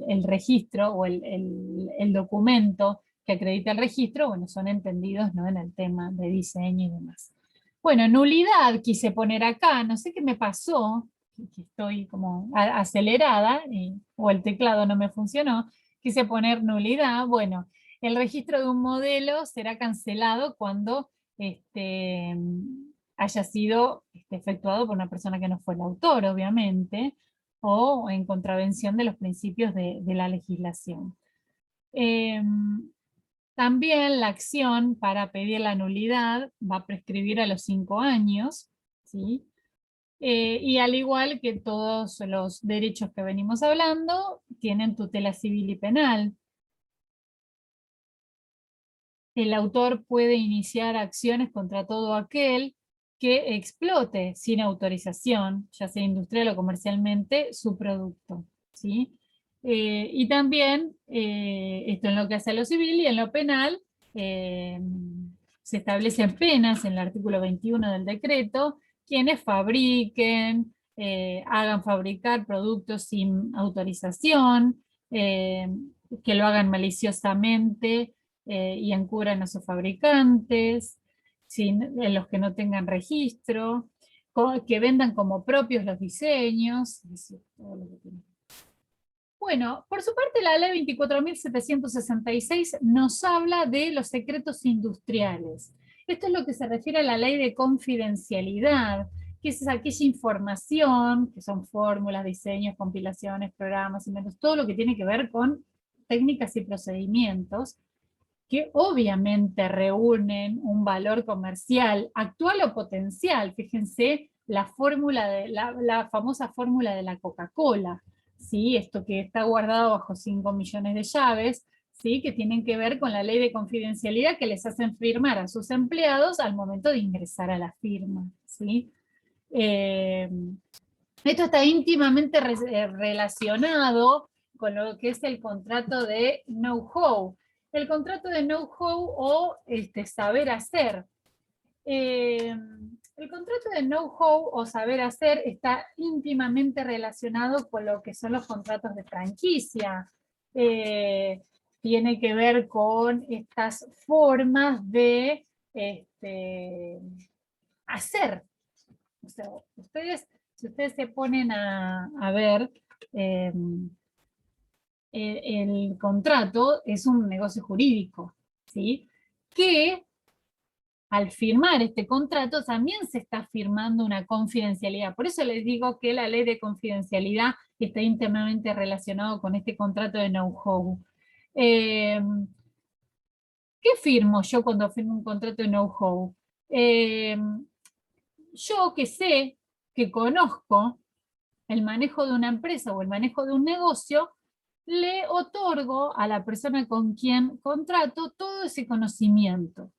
el registro o el documento que acredita el registro, bueno, son entendidos, ¿no?, en el tema de diseño y demás. Bueno, nulidad quise poner acá, no sé qué me pasó, que estoy como acelerada, o el teclado no me funcionó, quise poner nulidad. Bueno, el registro de un modelo será cancelado cuando haya sido efectuado por una persona que no fue el autor, obviamente, o en contravención de los principios de la legislación. También la acción para pedir la nulidad va a prescribir a los 5 años, ¿sí? Y al igual que todos los derechos que venimos hablando, tienen tutela civil y penal. El autor puede iniciar acciones contra todo aquel que explote sin autorización, ya sea industrial o comercialmente, su producto, ¿sí? Y también, esto en lo que hace a lo civil, y en lo penal, se establecen penas en el artículo 21 del decreto, quienes fabriquen, hagan fabricar productos sin autorización, que lo hagan maliciosamente, y encubran a sus fabricantes, en los que no tengan registro, que vendan como propios los diseños. Bueno, por su parte la ley 24.766 nos habla de los secretos industriales. Esto es lo que se refiere a la ley de confidencialidad, que es aquella información, que son fórmulas, diseños, compilaciones, programas, inventos, todo lo que tiene que ver con técnicas y procedimientos, que obviamente reúnen un valor comercial actual o potencial. Fíjense la famosa fórmula de la Coca-Cola, ¿sí? Esto que está guardado bajo 5 millones de llaves, ¿sí? Que tienen que ver con la ley de confidencialidad que les hacen firmar a sus empleados al momento de ingresar a la firma, ¿sí? Esto está íntimamente relacionado con lo que es el contrato de know-how. El contrato de know-how o saber hacer. El contrato de know-how o saber hacer está íntimamente relacionado con lo que son los contratos de franquicia. Tiene que ver con estas formas de hacer. O sea, si ustedes se ponen a ver, el contrato es un negocio jurídico, ¿sí? Que al firmar este contrato también se está firmando una confidencialidad. Por eso les digo que la ley de confidencialidad está íntimamente relacionado con este contrato de know-how. ¿Qué firmo yo cuando firmo un contrato de know-how? Yo que sé, que conozco el manejo de una empresa o el manejo de un negocio, le otorgo a la persona con quien contrato todo ese conocimiento,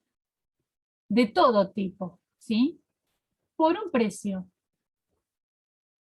de todo tipo, ¿sí? Por un precio.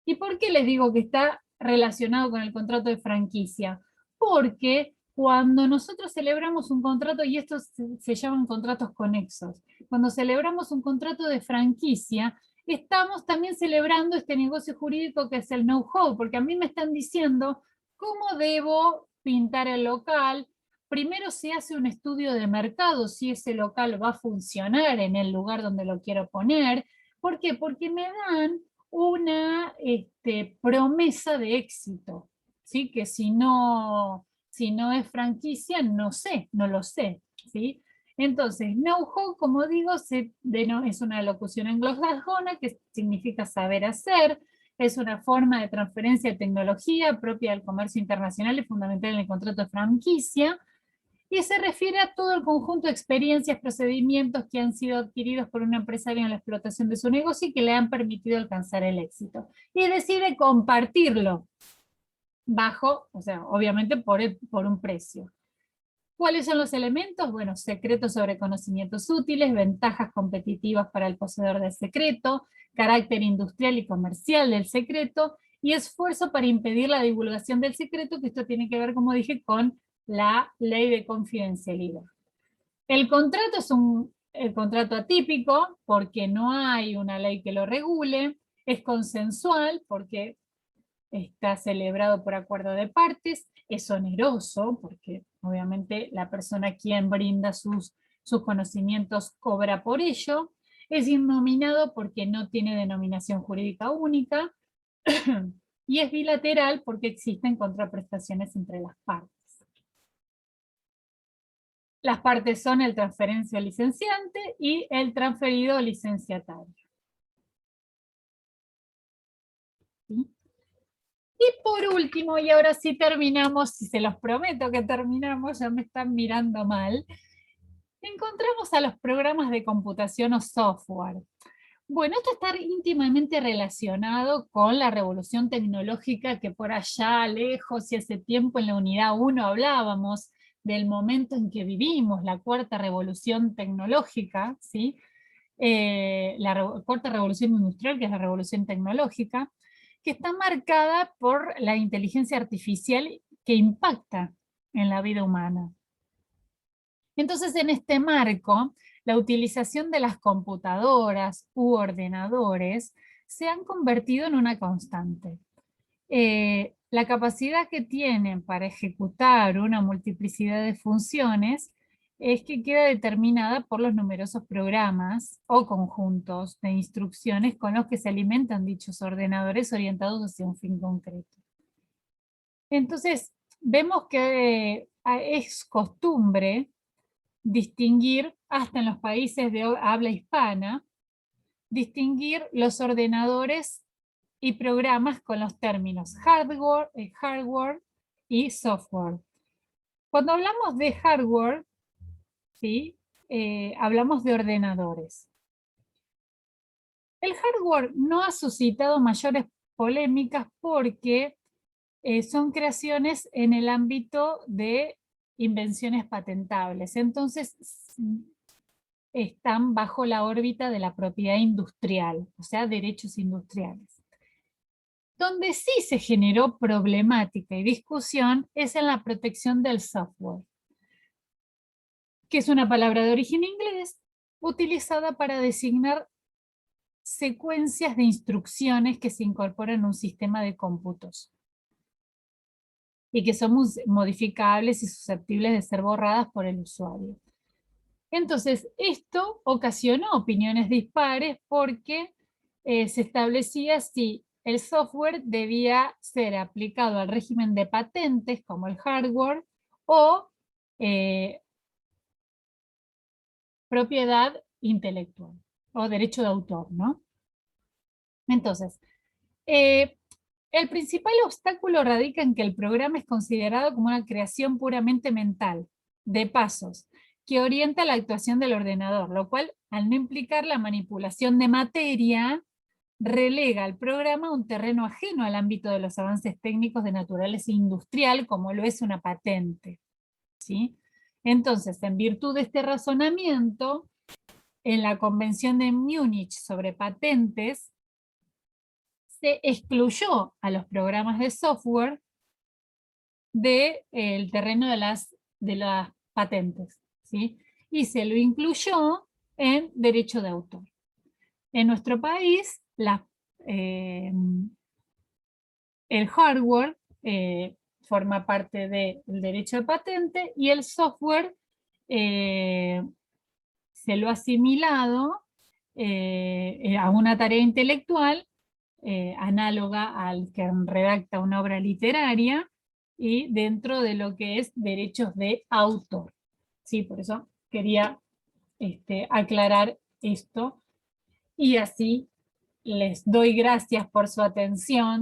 ¿Y por qué les digo que está relacionado con el contrato de franquicia? Porque Cuando nosotros celebramos un contrato, y estos se llaman contratos conexos, cuando celebramos un contrato de franquicia, estamos también celebrando este negocio jurídico que es el know-how, porque a mí me están diciendo cómo debo pintar el local. Primero se hace un estudio de mercado, si ese local va a funcionar en el lugar donde lo quiero poner. ¿Por qué? Porque me dan una promesa de éxito, ¿sí? Que si no es franquicia, no sé, no lo sé, ¿sí? Entonces, know-how, como digo, es una locución anglosajona que significa saber hacer, es una forma de transferencia de tecnología propia del comercio internacional y fundamental en el contrato de franquicia, y se refiere a todo el conjunto de experiencias, procedimientos que han sido adquiridos por un empresario en la explotación de su negocio y que le han permitido alcanzar el éxito. Y decide compartirlo bajo, o sea, obviamente por un precio. ¿Cuáles son los elementos? Bueno, secretos sobre conocimientos útiles, ventajas competitivas para el poseedor del secreto, carácter industrial y comercial del secreto, y esfuerzo para impedir la divulgación del secreto, que esto tiene que ver, como dije, con la ley de confidencialidad. El contrato es el contrato atípico, porque no hay una ley que lo regule, es consensual, porque está celebrado por acuerdo de partes, es oneroso, porque obviamente la persona quien brinda sus conocimientos cobra por ello, es innominado porque no tiene denominación jurídica única, y es bilateral porque existen contraprestaciones entre las partes. Las partes son el transferencio licenciante y el transferido licenciatario. ¿Sí? Y por último, y ahora sí terminamos, y se los prometo que terminamos, ya me están mirando mal, encontramos a los programas de computación o software. Bueno, esto está íntimamente relacionado con la revolución tecnológica que por allá lejos y hace tiempo en la unidad 1 hablábamos del momento en que vivimos, la cuarta revolución tecnológica, ¿sí? Cuarta revolución industrial, que es la revolución tecnológica, que está marcada por la inteligencia artificial que impacta en la vida humana. Entonces, en este marco, la utilización de las computadoras u ordenadores se han convertido en una constante. La capacidad que tienen para ejecutar una multiplicidad de funciones es que queda determinada por los numerosos programas o conjuntos de instrucciones con los que se alimentan dichos ordenadores orientados hacia un fin concreto. Entonces, vemos que es costumbre distinguir, hasta en los países de habla hispana, distinguir los ordenadores y programas con los términos hardware y software. Cuando hablamos de hardware, ¿sí? Hablamos de ordenadores. El hardware no ha suscitado mayores polémicas porque son creaciones en el ámbito de invenciones patentables. Entonces, están bajo la órbita de la propiedad industrial, o sea, derechos industriales. Donde sí se generó problemática y discusión es en la protección del software, que es una palabra de origen inglés utilizada para designar secuencias de instrucciones que se incorporan en un sistema de cómputos y que son modificables y susceptibles de ser borradas por el usuario. Entonces, esto ocasionó opiniones dispares porque se establecía si el software debía ser aplicado al régimen de patentes, como el hardware, o propiedad intelectual, o derecho de autor, ¿no? Entonces, el principal obstáculo radica en que el programa es considerado como una creación puramente mental, de pasos, que orienta la actuación del ordenador, lo cual, al no implicar la manipulación de materia, relega al programa a un terreno ajeno al ámbito de los avances técnicos de naturaleza industrial, como lo es una patente, ¿sí? Entonces, en virtud de este razonamiento, en la Convención de Múnich sobre patentes, se excluyó a los programas de software del terreno de las patentes, ¿sí? Y se lo incluyó en derecho de autor. En nuestro país, el hardware forma parte del derecho de patente y el software se lo ha asimilado a una tarea intelectual análoga al que redacta una obra literaria y dentro de lo que es derechos de autor. Sí, por eso quería aclarar esto y así les doy gracias por su atención.